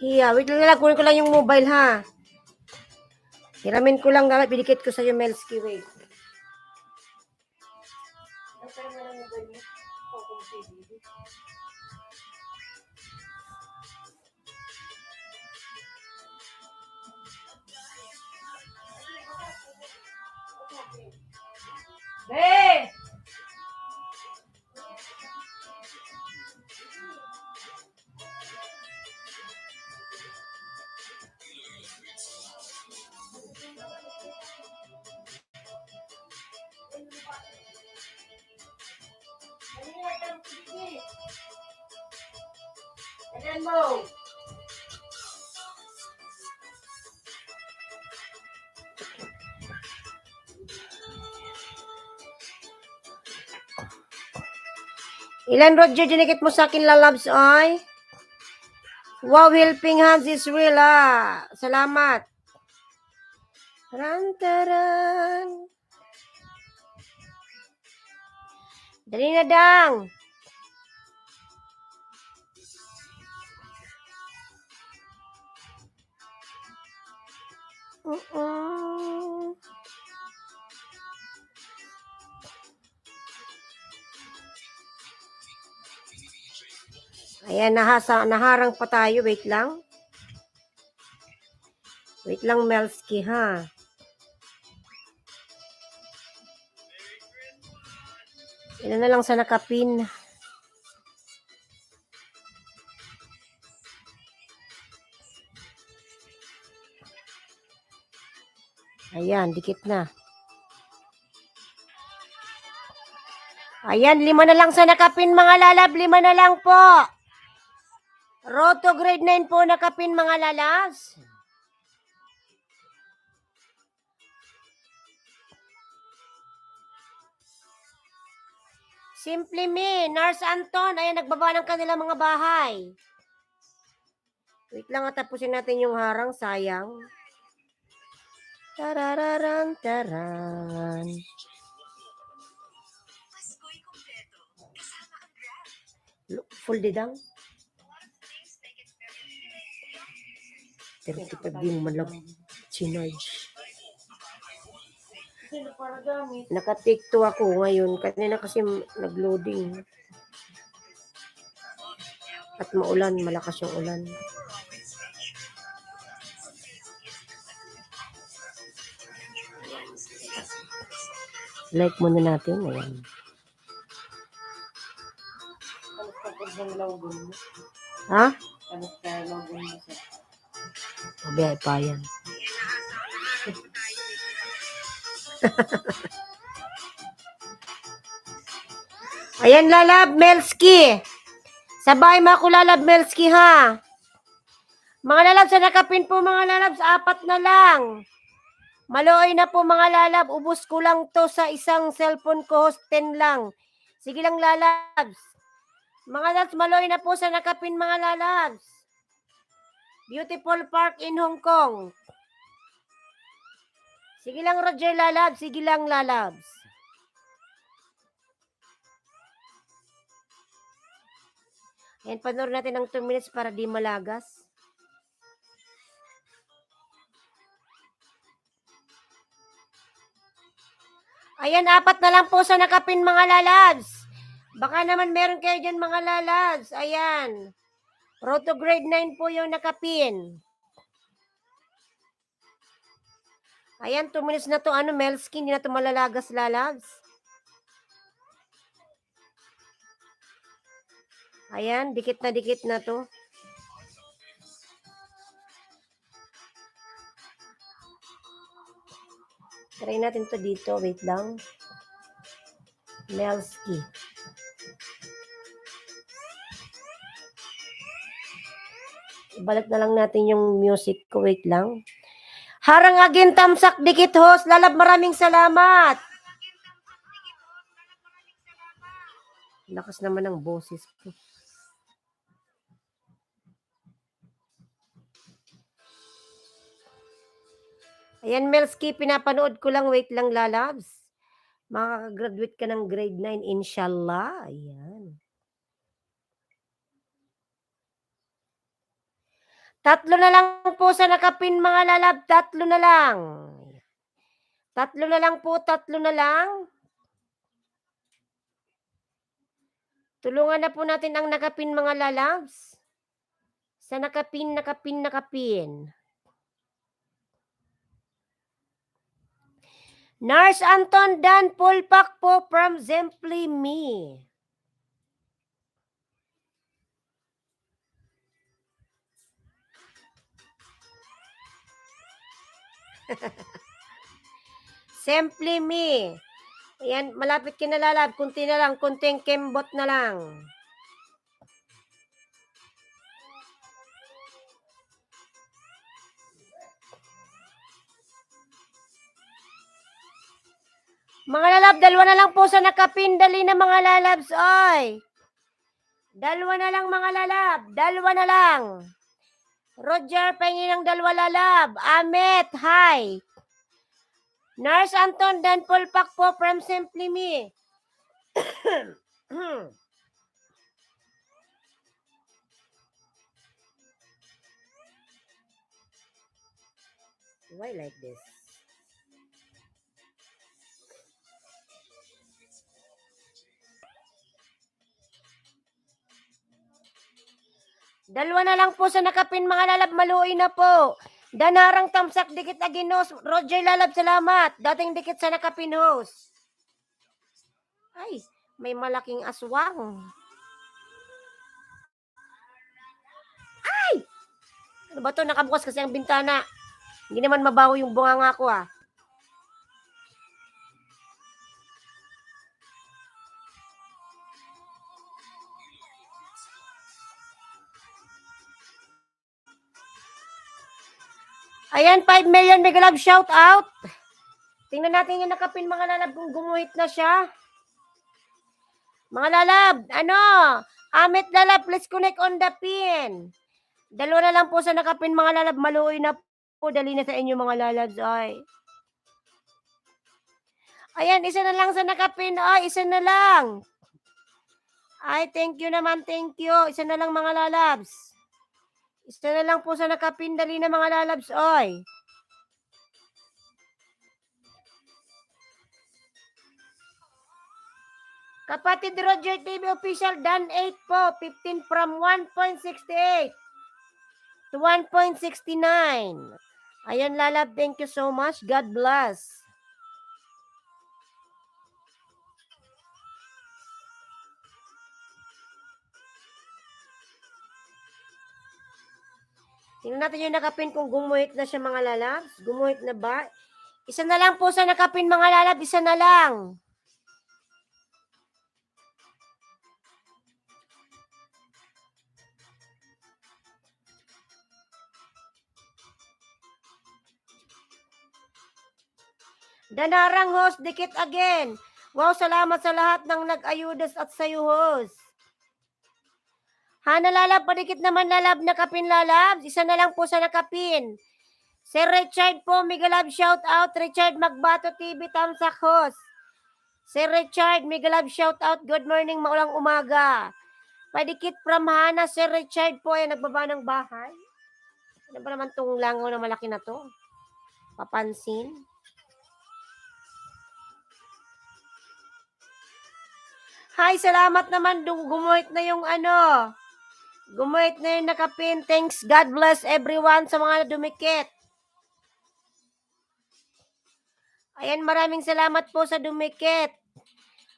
Hiya, wait lang, kunin ko lang yung mobile, ha. Hiramin ko lang, bidikit ko sa'yo, Melski, wait. Be! Ayan mo. Ilan, Roger, dinikit mo sa akin, lalabs, ay? Wow, helping hands is real, ah. Salamat. Rantaran. Dali na, dang. Ayan, naharang pa tayo. Wait lang. Wait lang, Melski, ha. Ilan na lang sa nakapin. Ayan, dikit na. Ayan, 5 na lang sa nakapin, mga lalab. 5 na lang po. Road to grade 9 po nakapin, mga lalas. Simple Me, Nurse Anton, ayan, nagbaba ng kanilang mga bahay. Wait lang, tapusin natin yung harang, sayang. Tarararan, taran. Full day down. 35 yung malag sinarge. Naka-take 2 ako ngayon. Kanina kasi nag-loading. At maulan, malakas yung ulan. Like muna natin, ayan. Ha? Mabiyay pa yan. Ayan, Lalab Melski. Sabay makulalab Melski, ha? Mga lalab, sa nakapin po mga lalab, 4 na lang. Maluoy na po mga lalab, ubos ko lang to sa isang cellphone ko, host 10 lang. Sige lang lalabs. Mga lalabs, maluoy na po sa nakapin mga lalabs. Beautiful Park in Hong Kong. Sige lang Roger lalabs, sige lang lalabs. Ayan, panoorin natin ng 2 minutes para di malagas. Ayan, 4 na lang po sa nakapin mga lalabs. Baka naman meron kayo dyan mga lalabs. Ayan. Road to grade 9 po yung nakapin. Ayan, 2 minutes na to. Ano, Melski, hindi na to malalagas lalabs. Ayan, dikit na to. Try natin to dito. Wait lang. Melski. Ibalik na lang natin yung music ko. Wait lang. Harang again, tamsak, dikit host. Lalab, maraming salamat. Lakas naman ng boses ko. Ayan, Melski, pinapanood ko lang. Wait lang, lalabs. Makakagraduate ka ng grade 9, inshallah. Ayan. 3 na lang po sa nakapin mga lalab. 3 na lang. 3 na lang po, 3 na lang. Tulungan na po natin ang nakapin mga lalabs. Sa nakapin. Nurse Anton Dan Pulpak po from Simply Me. Simply Me. Ayan, malapit ka na lalab. Kunti na lang, kunting kembot na lang. Mga lalab, 2 na lang po sa nakapin. Dali na mga lalabs, oy. 2 na lang mga lalab. 2 na lang. Roger, pahingin ng 2 lalab. Amet, hi. Nurse Anton Dan Pulpak po from Simply Me. Why like this? Dalawa na lang po sa nakapin mga lalab, maluoy na po. Danarang tamsak dikit aginos. Roger lalab, salamat. Dating dikit sa nakapin host. Ay, may malaking aswang. Ay! Ano ba to? Nakabukas kasi ang bintana. Hindi naman mabaho yung bunganga ko ah. Ayan, 5 million mega love shout out. Tingnan natin yung nakapin mga lalab kung gumuhit na siya. Mga lalab, ano? Amit lalab, please connect on the pin. 2 na lang po sa nakapin mga lalab, maluoy na po. Dali na sa inyo mga lalabs. Ay. Ayan, 1 na lang sa nakapin. Ay, 1 na lang. Ay, thank you naman, thank you. 1 na lang mga lalabs. 1 na lang po sa nakapin. Dali na mga lalabs. Ay. Kapatid Roger TV official, Dan 8 po. 15 from 1.68 to 1.69. Ayan, Lalab, thank you so much. God bless. Tingnan natin yung nakapin kung gumuhit na siya, mga lalabs. Gumuhit na ba? Isa na lang po sa nakapin, mga lalab. Isa na lang. Danarang host, dikit again. Wow, salamat sa lahat ng nag-ayudas at sayo host. Hana lalab, padikit naman lalab, nakapin lalab. Isa na lang po sa nakapin. Sir Richard po, mega love shout out. Richard Magbato TV, Tamsak host. Sir Richard, mega love shout out. Good morning, maulang umaga. Padikit from Hana, Sir Richard po, ay nagbaba ng bahay. Ano ba naman tong langaw na malaki na to? Papansin. Hi, salamat naman. Gumuhit na yung ano. Gumuhit na yung nakapin. Thanks, God bless everyone sa mga dumikit. Ayan, maraming salamat po sa dumikit.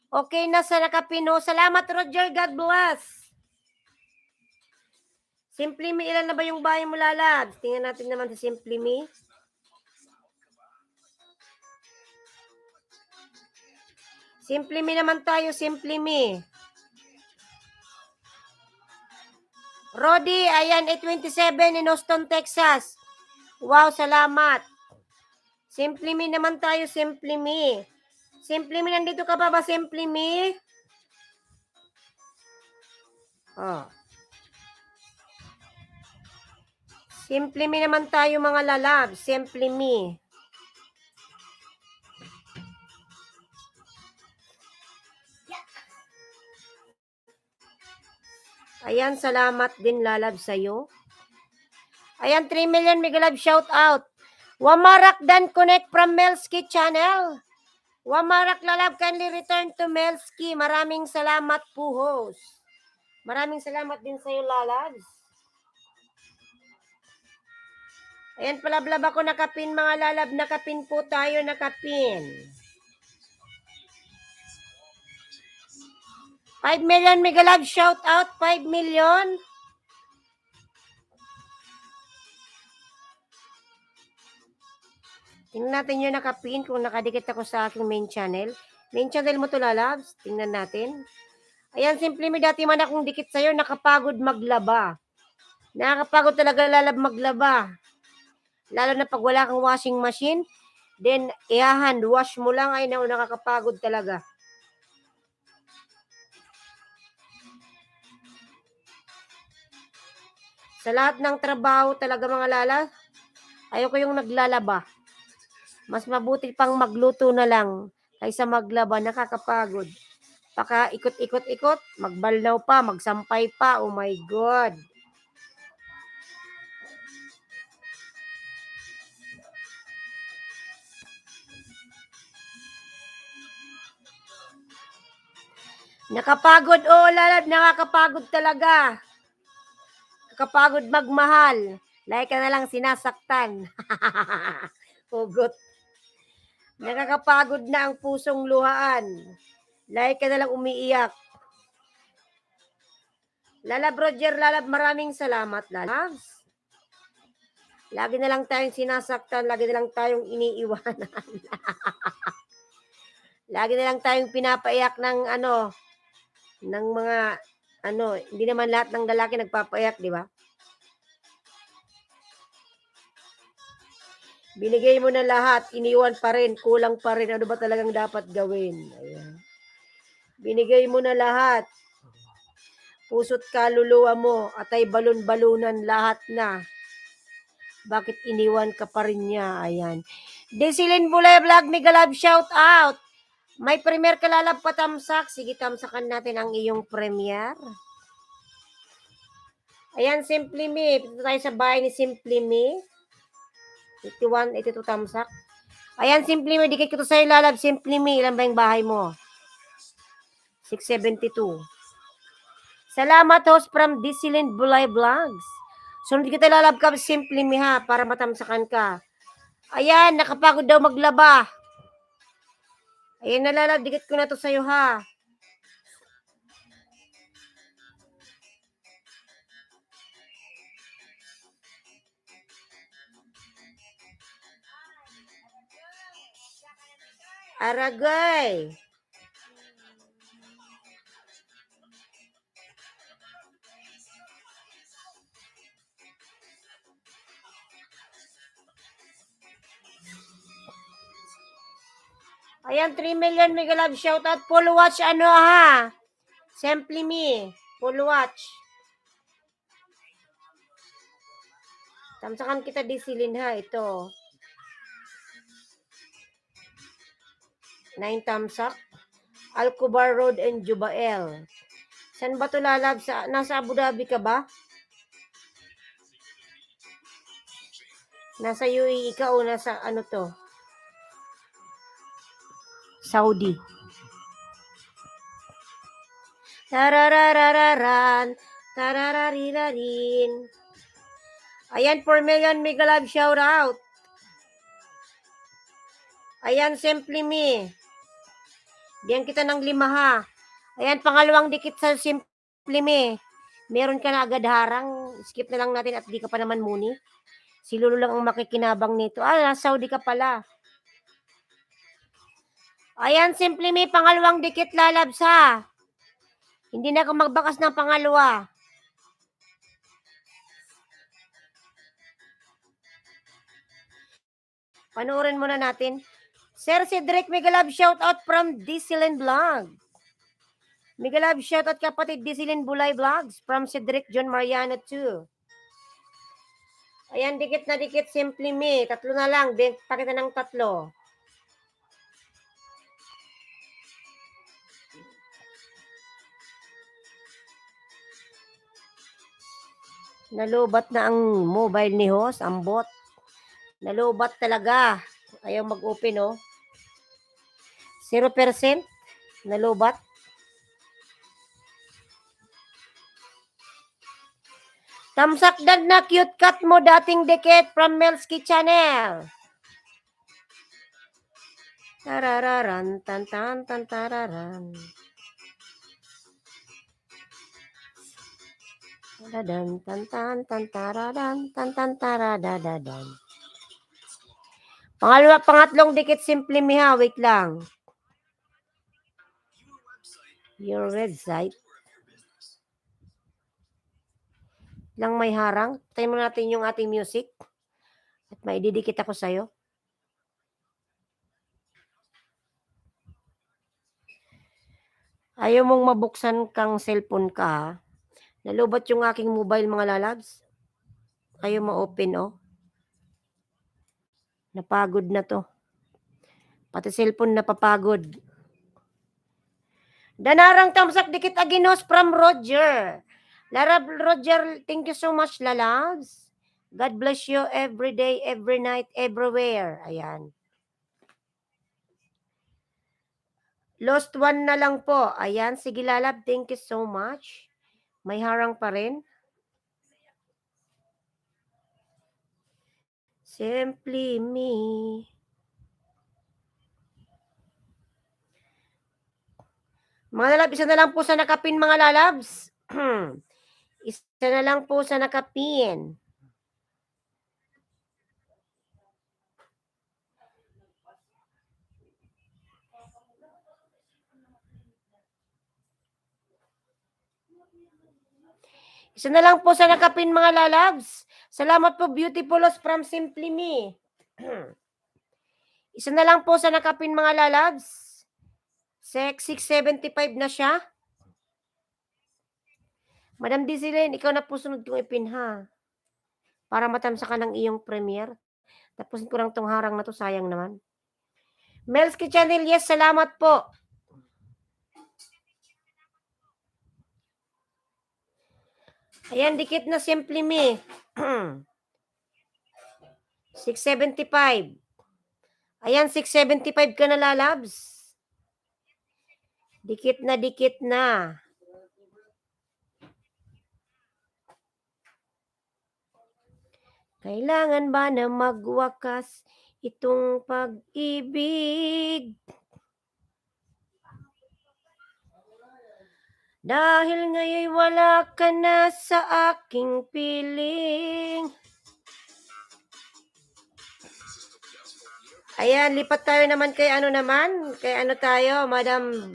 Okay na sa nakapin. Salamat, Roger. God bless. Simply Me, ilan na ba yung bahay mo, lalabs? Tingnan natin naman sa Simply Me. Simply Me naman tayo, Simply Me. Rodi, ayan, 827 in Austin, Texas. Wow, salamat. Simply Me naman tayo, Simply Me. Simply Me, nandito ka pa ba, Simply Me? Oh. Simply Me naman tayo, mga lalab. Simply Me. Ayan, salamat din, lalab, sa'yo. Ayan, 3 million mega love shout out. Wamarak Dan Connect from Melski Channel. Wamarak lalab, kindly return to Melski. Maraming salamat po, host. Maraming salamat din sa'yo, lalabs. Ayan, palablab ako nakapin, mga lalab. Nakapin po tayo, nakapin. 5 million mega love shout out. 5 million. Tingnan natin yung nakapin kung nakadikit ako sa aking main channel. Main channel mo to, lalabs. Tingnan natin. Ayan, Simply Me, dati man akong dikit sa'yo, nakapagod maglaba. Nakakapagod talaga, lalab, maglaba. Lalo na pag wala kang washing machine, then i-hand wash mo lang, ay nakakapagod talaga. Sa lahat ng trabaho talaga, mga lala, ayoko yung naglalaba. Mas mabuti pang magluto na lang kaysa maglaba, nakakapagod. Paka ikot-ikot-ikot, magbalnaw pa, magsampay pa, oh my God. Nakapagod, oh lalab, nakakapagod talaga. Nakapagod magmahal. Like ka na lang sinasaktan. Hugot. Nakakapagod na ang pusong luhaan. Like ka na lang umiiyak. Lalab Roger, lalab, maraming salamat, lalabs. Lagi na lang tayong sinasaktan, lagi na lang tayong iniiwanan. Lagi na lang tayong pinapaiyak ng ng mga hindi naman lahat ng lalaki nagpapaiyak, di ba? Binigay mo na lahat, iniwan pa rin, kulang pa rin, ano ba talagang dapat gawin? Ayan. Binigay mo na lahat. Puso't kaluluwa mo, atay balon-balunan lahat na. Bakit iniwan ka pa rin niya? Ayan. Desilin Bulay Vlog, mega love shout out. May premier ka lalab pa, tamsak. Sige, tamsakan natin ang iyong premier. Ayan, Simply Me. Pito tayo sa bahay ni Simply Me. 81, 82 tamsak. Ayan, Simply Me. Dikit ko to sa'yo, lalab. Simply Me. Ilan ba yung bahay mo? 672. Salamat, host from Disneyland Bulay Vlogs. Sunod kita lalab ka, simple mi ha, para matamsakan ka. Ayan, nakapagod daw maglaba. Ayan, nalalab, dikit ko na to sa'yo ha. Aragay. Ayan, 3 million mega love shoutout. Full watch ano ha? Simply me. Full watch. Tamsakan kita disilin ha. Ito. 9 thumbs up. Alcobar Road and Jubael. San ba ito lalab? Nasa Abu Dhabi ka ba? Nasa UAE ka o nasa ano to? Saudi. Tararararan. Tarararirarin. Ayan, 4 million mega love shout out. Ayan, simply me. Diyan kita ng 5 ha. Ayan, pangalawang dikit sa simply me. Meron ka na agad harang. Skip na lang natin at di ka pa naman muni. Si Lulu lang ang makikinabang nito. Saudi ka pala. Ayan, simply me. Pangalawang dikit lalabs ha. Hindi na ako magbakas ng pangalawa. Panoorin muna natin. Sir Cedric, mega love shout out from Disneyland Vlog. Mega love shout out kapatid Disneyland Bulay Vlogs from Cedric John Mariano 2. Ayan, dikit na dikit, simply me. 3 na lang. Pakita ng 3. Nalubat na ang mobile ni host, ang bot. Nalubat talaga. Ayaw mag-open, oh. 0% nalubat. Tamsakdan na cute cut mo dating dikit from Melski Channel. Tarararan, tantan, tantararan. Taradan, tantan, tantararan, tantan, taradadadan. Pangatlong dikit, simply miha. Wait lang. Your website. Lang may harang. Tayo mo natin yung ating music. At maididikit ako sa'yo. Ayaw mong mabuksan kang cellphone ka, ha? Nalubat yung aking mobile, mga lalabs. Ayaw ma-open, oh. Napagod na to. Pati cellphone napapagod. Danarang tamsak dikit aginos from Roger. Larab Roger, thank you so much, lalabs. God bless you every day, every night, everywhere. Ayan. Lost one na lang po. Ayan, sige lalab, thank you so much. May harang pa rin. Simply me. Mga lalab, isa na lang po sa nakapin, mga lalabs. Isa na lang po sa nakapin. Isa na lang po sa nakapin, mga lalabs. Salamat po, beautifulos from Simply Me. Isa na lang po sa nakapin, mga lalabs. 675 na siya. Madam Dizilin, ikaw na po sunod kong ipin, ha. Para matamsa ka ng iyong premiere. Tapos ko lang tong harang na to, sayang naman. Melski Channel, yes, salamat po. Ayan, dikit na Simply Me. 675. Ayan, 675 ka na, lalabs. Dikit na dikit na. Kailangan ba na magwakas itong pag-ibig? Dahil ngayon wala ka na sa aking piling. Ayan, lipat tayo naman kay ano naman. Kay ano tayo, Madam.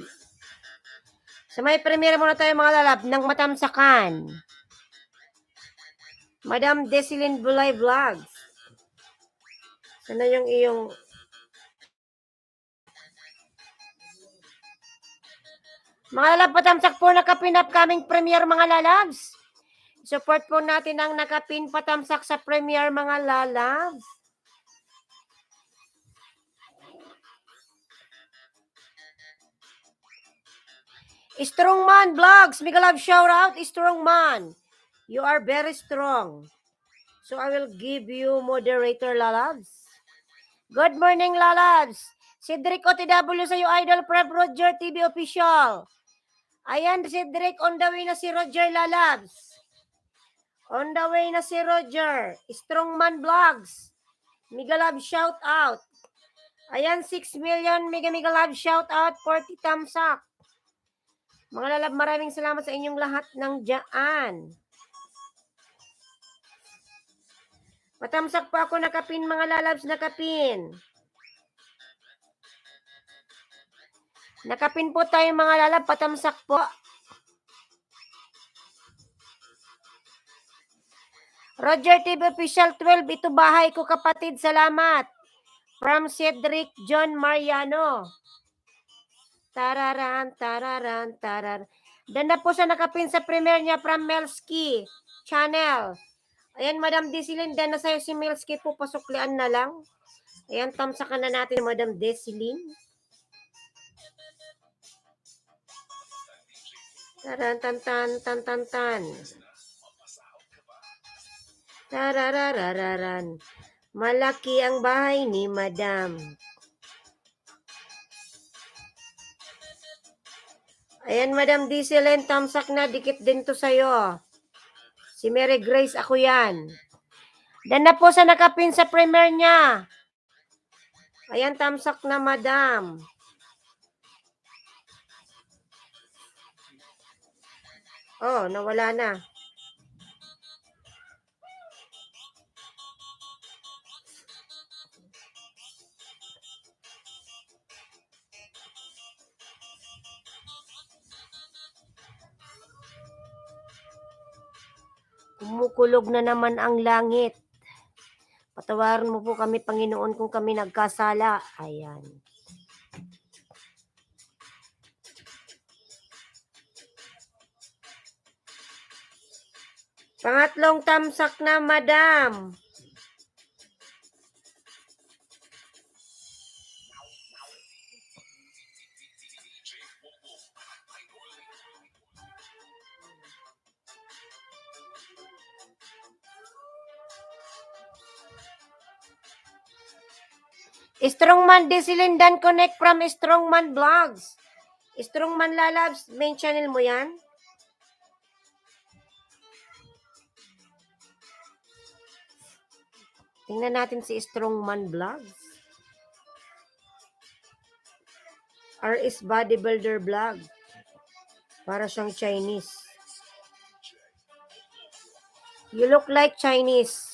Sa may premiere muna tayo mga lalab ng Matamsakan. Madam Desilyn Bulay Vlogs. Sana yung iyong... Mga lalab, patamsak po nakapin upcoming premiere mga lalabs. Support po natin ang nakapin patamsak sa premiere mga lalabs. Strongman Vlogs, mega love shout out, Strongman. You are very strong. So I will give you moderator lalabs. Good morning lalabs. Cedric OTW sa iyo idol Prep Roger TV official. Ayan, Cedric, on the way na si Roger lalabs. On the way na si Roger. Strongman Vlogs. Mega love shout out. Ayan, 6 million mega love shout out, 40 thumbs up. Mga lalab, maraming salamat sa inyong lahat ng dyan. Patamsak po ako nakapin mga lalabs, nakapin. Nakapin po tayo mga lalab, patamsak po. Roger TV Official 12, ito bahay ko kapatid, salamat. From Cedric John Mariano. Tararan, tararan, tararan. Dan na po siya nakapin sa premiere niya from Melski Channel. Ayan, Madam Desilyn, dan na sa'yo si Melski po, pasuklian na lang. Ayan, tamsakan na natin Madam Desilyn. Taran, tan, tan, tan, tan, tan. Tararararan. Malaki ang bahay ni Madam. Ayan, Madam Desilyn, tamsak na, dikit din to sa'yo. Si Mary Grace, ako yan. Dan na po sa nakapin sa premiere niya. Ayan, tamsak na, Madam. Oh, nawala na. Kumukulog na naman ang langit. Patawarin mo po kami, Panginoon, kung kami nagkasala. Ayan. Pangatlong tamsak na, Madam. Strongman Desilyn Dan Connect from Strongman Vlogs. Strongman Lalabs, main channel mo yan? Tingnan natin si Strongman Vlogs. RS Bodybuilder Vlog. Para siyang Chinese. You look like Chinese.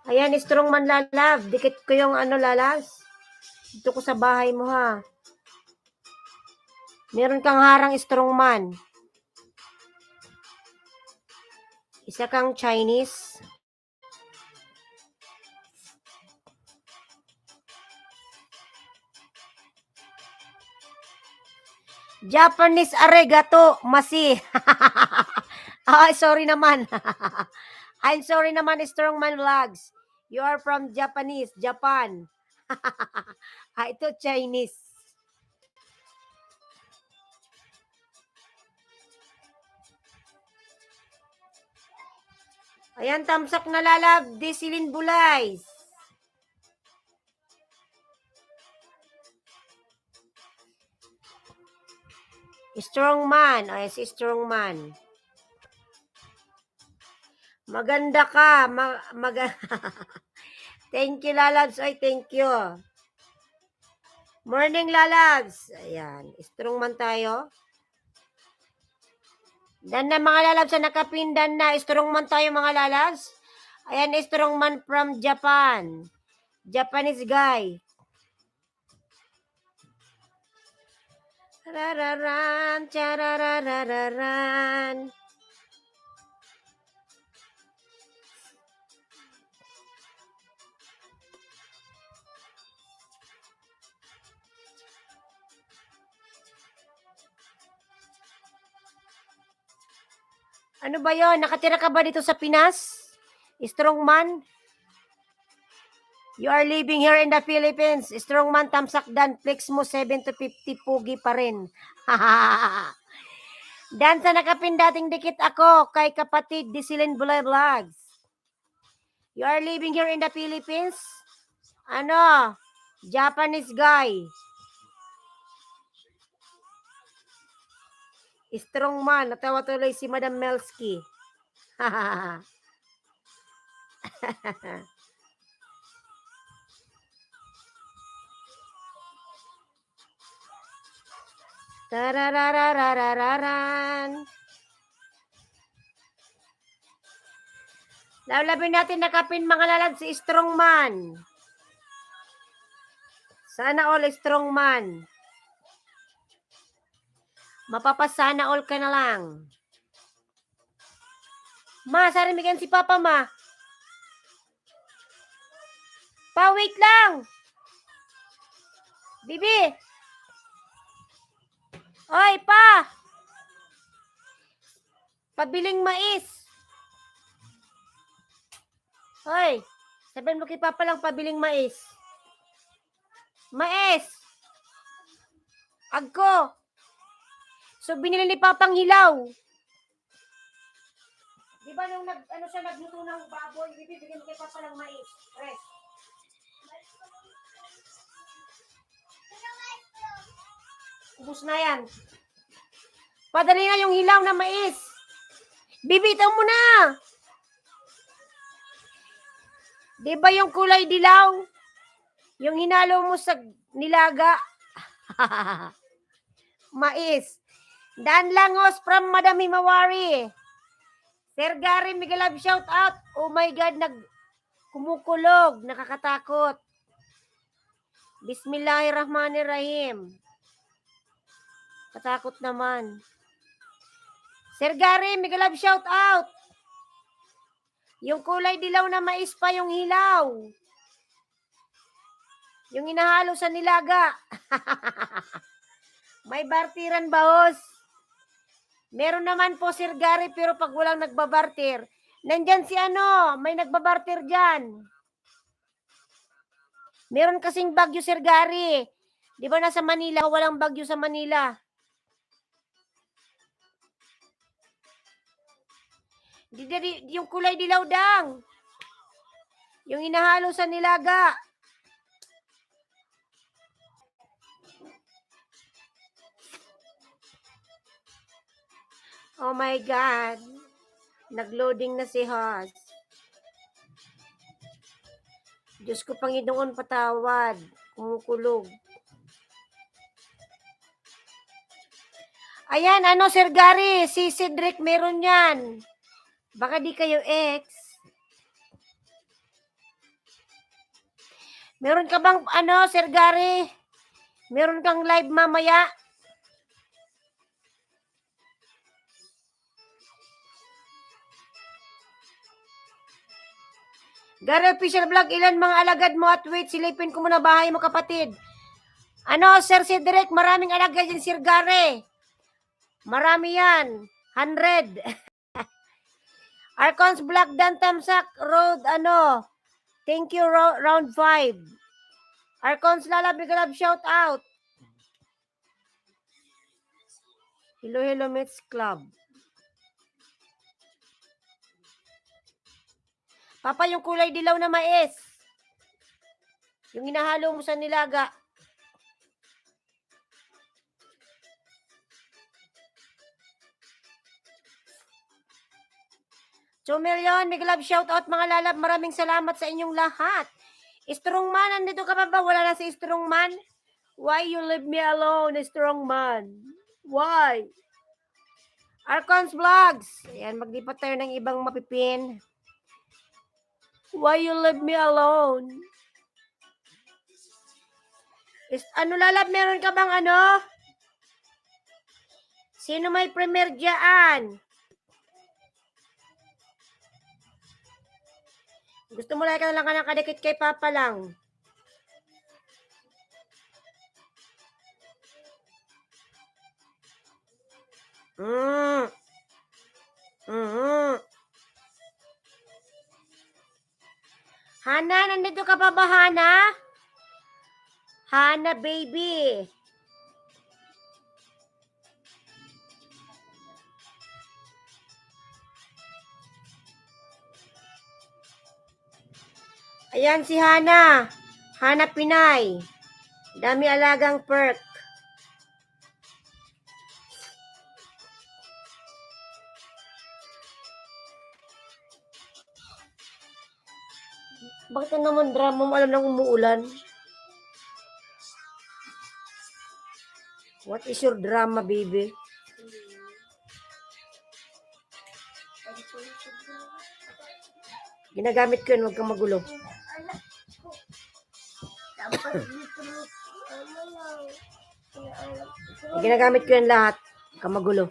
Ayan, Strongman Lalab. Dikit ko yung ano, lalas. Dito ko sa bahay mo, ha. Meron kang harang Strongman. Isa kang Chinese. Japanese arigato, masi. Sorry naman. I'm sorry naman, Strongman Vlogs. You are from Japan. Ito Chinese. Ayan, tamsak na lalab, Desilin Bulays. Strong man. Ay, si strong man. Maganda ka. Thank you, lalabs. Ay, thank you. Morning, lalabs. Ayan. Strong man tayo. Dan na mga lalabs na nakapindan na. Strong man tayo mga lalabs. Ayan, strong man from Japan. Japanese guy. Rararan, chararararan. Ano ba yon? Nakatira ka ba dito sa Pinas? Strong man? You are living here in the Philippines. Strong man, tamsak dan. Flex mo 7 to 50, pugi pa rin. Dan sa nakapindating dikit ako kay kapatid Desilin Bulay Vlogs. You are living here in the Philippines? Ano? Japanese guy. Strong man. Natawa tuloy si Madam Melski. Tararararararan. Lalabin natin nakapin mga lalad si strong man. Sana all strong man. Mapapasana all ka na lang. Ma, sarimigan si Papa, ma. Pa, wait lang. Bibi. Oy, pa. Pabiling mais. Oy, sabihin mo kay Papa lang pabiling mais. Mais. Agko. So, binili ni Papang hilaw. Di ba nung siya nagluto ng baboy, bibigyan mo kay Papa lang mais. Rest. Ubus na yan. Padali na yung hilaw na mais. Bibitaw mo na. Di ba yung kulay dilaw? Yung hinalo mo sa nilaga. Mais. Dan Langos from Madam Himawari. Sir Gary Migalab, shout out. Oh my God, kumukulog. Nakakatakot. Bismillahirrahmanirrahim. Katakot naman. Sir Gary Migalab, shout out. Yung kulay dilaw na mais pa yung hilaw. Yung inahalo sa nilaga. May bartiran ba, hos? Meron naman po, Sir Gary, pero pag walang nagbabartir, nandyan si may nagbabartir dyan. Meron kasing bagyo, Sir Gary. Di ba nasa Manila, walang bagyo sa Manila. Yung kulay dilaw dang. Yung inahalo sa nilaga. Oh my God. Nagloading na si Haas. Diyos ko, Panginoon, patawad. Kumukulog. Ayan, Sir Gary, si Cedric meron yan. Baka di kayo ex. Meron ka bang, Sir Gary? Meron kang live mamaya? Gary Official Vlog, ilan mga alagad mo at wait, silipin ko muna bahay mo, kapatid. Sir Cedric, maraming alagad yan, Sir Gary. Marami yan. 100. Arcons Black Dan Tamsak Road, Thank you, round 5. Arcons Lalab, big love shout out. Hello, hello, Mets Club. Papa, yung kulay dilaw na mais. Yung inahalo mo sa nilaga. Million, big love shout out mga lalab. Maraming salamat sa inyong lahat. Strongman, nandito ka pa ba? Wala na si Strongman? Why you leave me alone, Strongman? Why? Arcons Vlogs. Ayan, maglipat tayo ng ibang mapipin. Why you leave me alone? Ano lalab, meron ka bang ano? Sino may premier dyan? Gusto mo lang ka na lang nakadikit kay Papa lang. Hana, nandito ka pa ba, Hana? Hana, baby. Ayan si Hana. Hana Pinay. Dami alagang perk. Bakit naman drama mo? Alam lang umuulan. What is your drama, baby? Ginagamit ko yun, huwag kang magulo. Ginagamit ko yun lahat. Huwag kang magulo.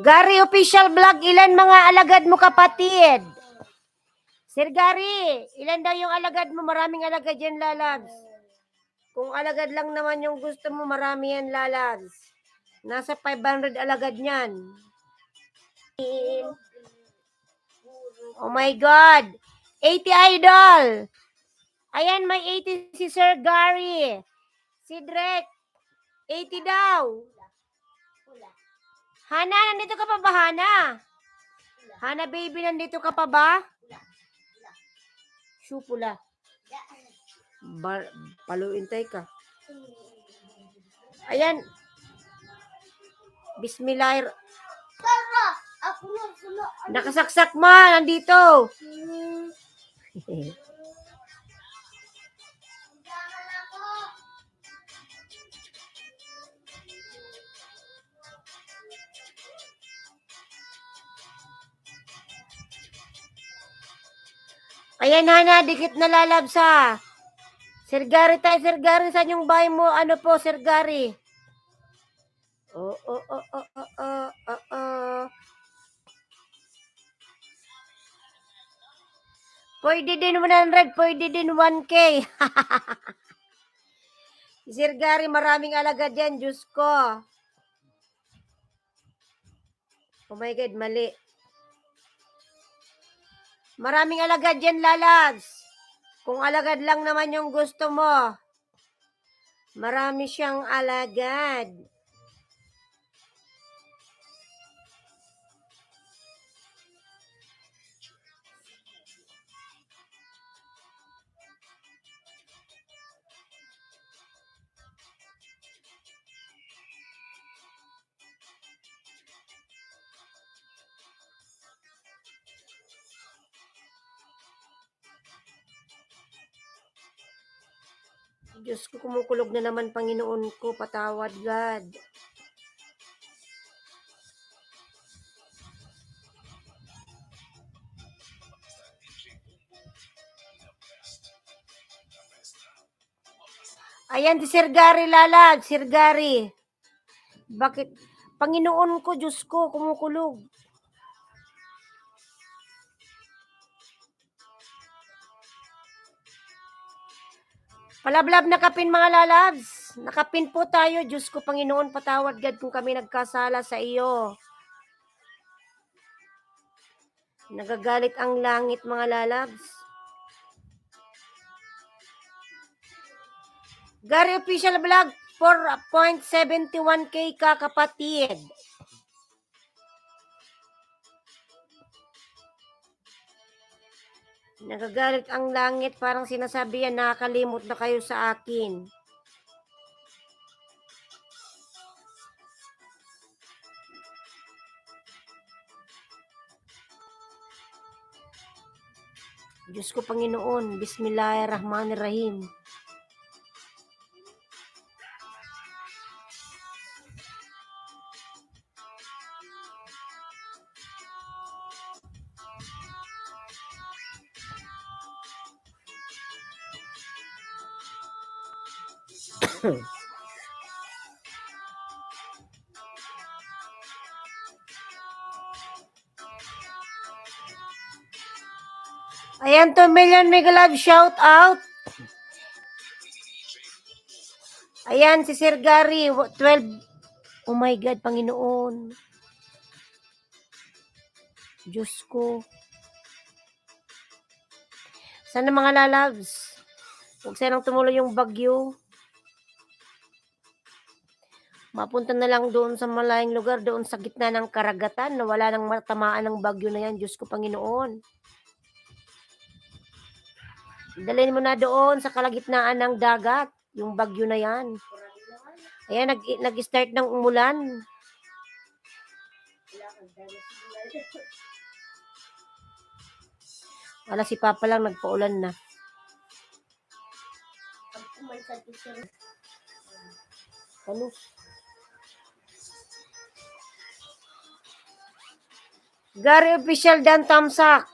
Gary Official Vlog, ilan mga alagad mo, kapatid? Sir Gary, ilan daw yung alagad mo? Maraming alagad yan, lalabs. Kung alagad lang naman yung gusto mo, marami yan, lalabs. Nasa 500 alagad niyan. Oh my God! 80 idol! Ayan, may 80 si Sir Gary. Si Drake, 80 daw. Hana, nandito ka pa ba, Hana? Hana, baby, nandito ka pa ba? Shoe pula. Paluintay ka. Ayan. Bismillah. Nakasaksak ma, nandito. Ayan, Hana, dikit na lalabsa. Sir Gary tayo, Sir Gary, saan yung bahay mo? Ano po, Sir Gary? Pwede din 100, pwede din 1K. Sir Gary, maraming alagad yan, Diyos ko. Oh my God, mali. Maraming alagad yan, lalags. Kung alagad lang naman yung gusto mo. Marami siyang alagad. Diyos ko, kumukulog na naman, Panginoon ko. Patawad, God. Ayan, si Sir Gary lalag. Sir Gary. Bakit? Panginoon ko, Diyos ko, kumukulog. Palablab, nakapin mga lalabs. Nakapin po tayo. Diyos ko, Panginoon, patawad God kung kami nagkasala sa iyo. Nagagalit ang langit, mga lalabs. Gary Official Vlog, 4.71k kakapatid. Nagagalit ang langit, parang sinasabi yan, nakakalimot na kayo sa akin. Diyos ko, Panginoon, Bismillahirrahmanirrahim. Ayan, 2 million mega love shout out. Ayan, si Sir Gary, 12. Oh my God, Panginoon. Diyos ko. Sana mga lalabs, huwag sanang tumuloy yung bagyo. Mapunta na lang doon sa malayong lugar, doon sa gitna ng karagatan, na wala nang matamaan ng bagyo na yan. Diyos ko, Panginoon. Dalhin mo na doon sa kalagitnaan ng dagat, yung bagyo na yan. Ayan, nag-start ng umulan. Wala, si Papa lang nagpaulan na. Ano? Gary Official Dan Tamsak.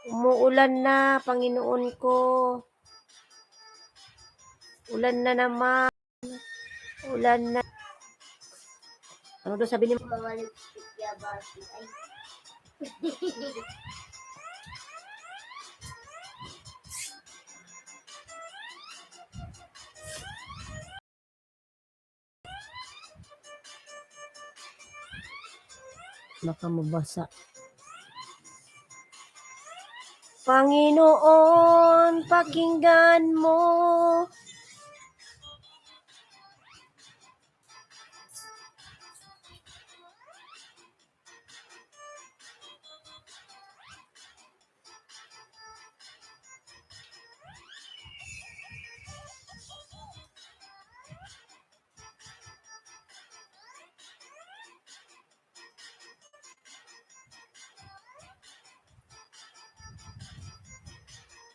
Umuulan na, Panginoon ko. Ulan na naman. Ulan na. Ano daw sabi ni Mama? Baka mabasa. Panginoon, pakinggan mo.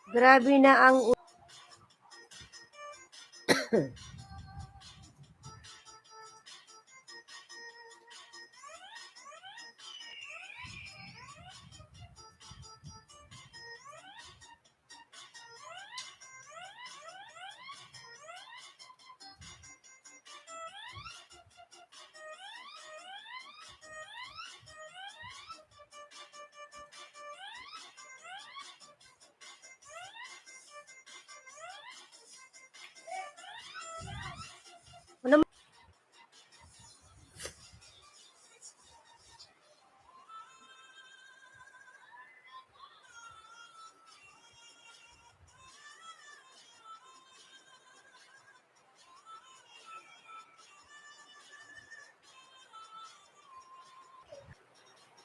Grabe na ang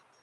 ano?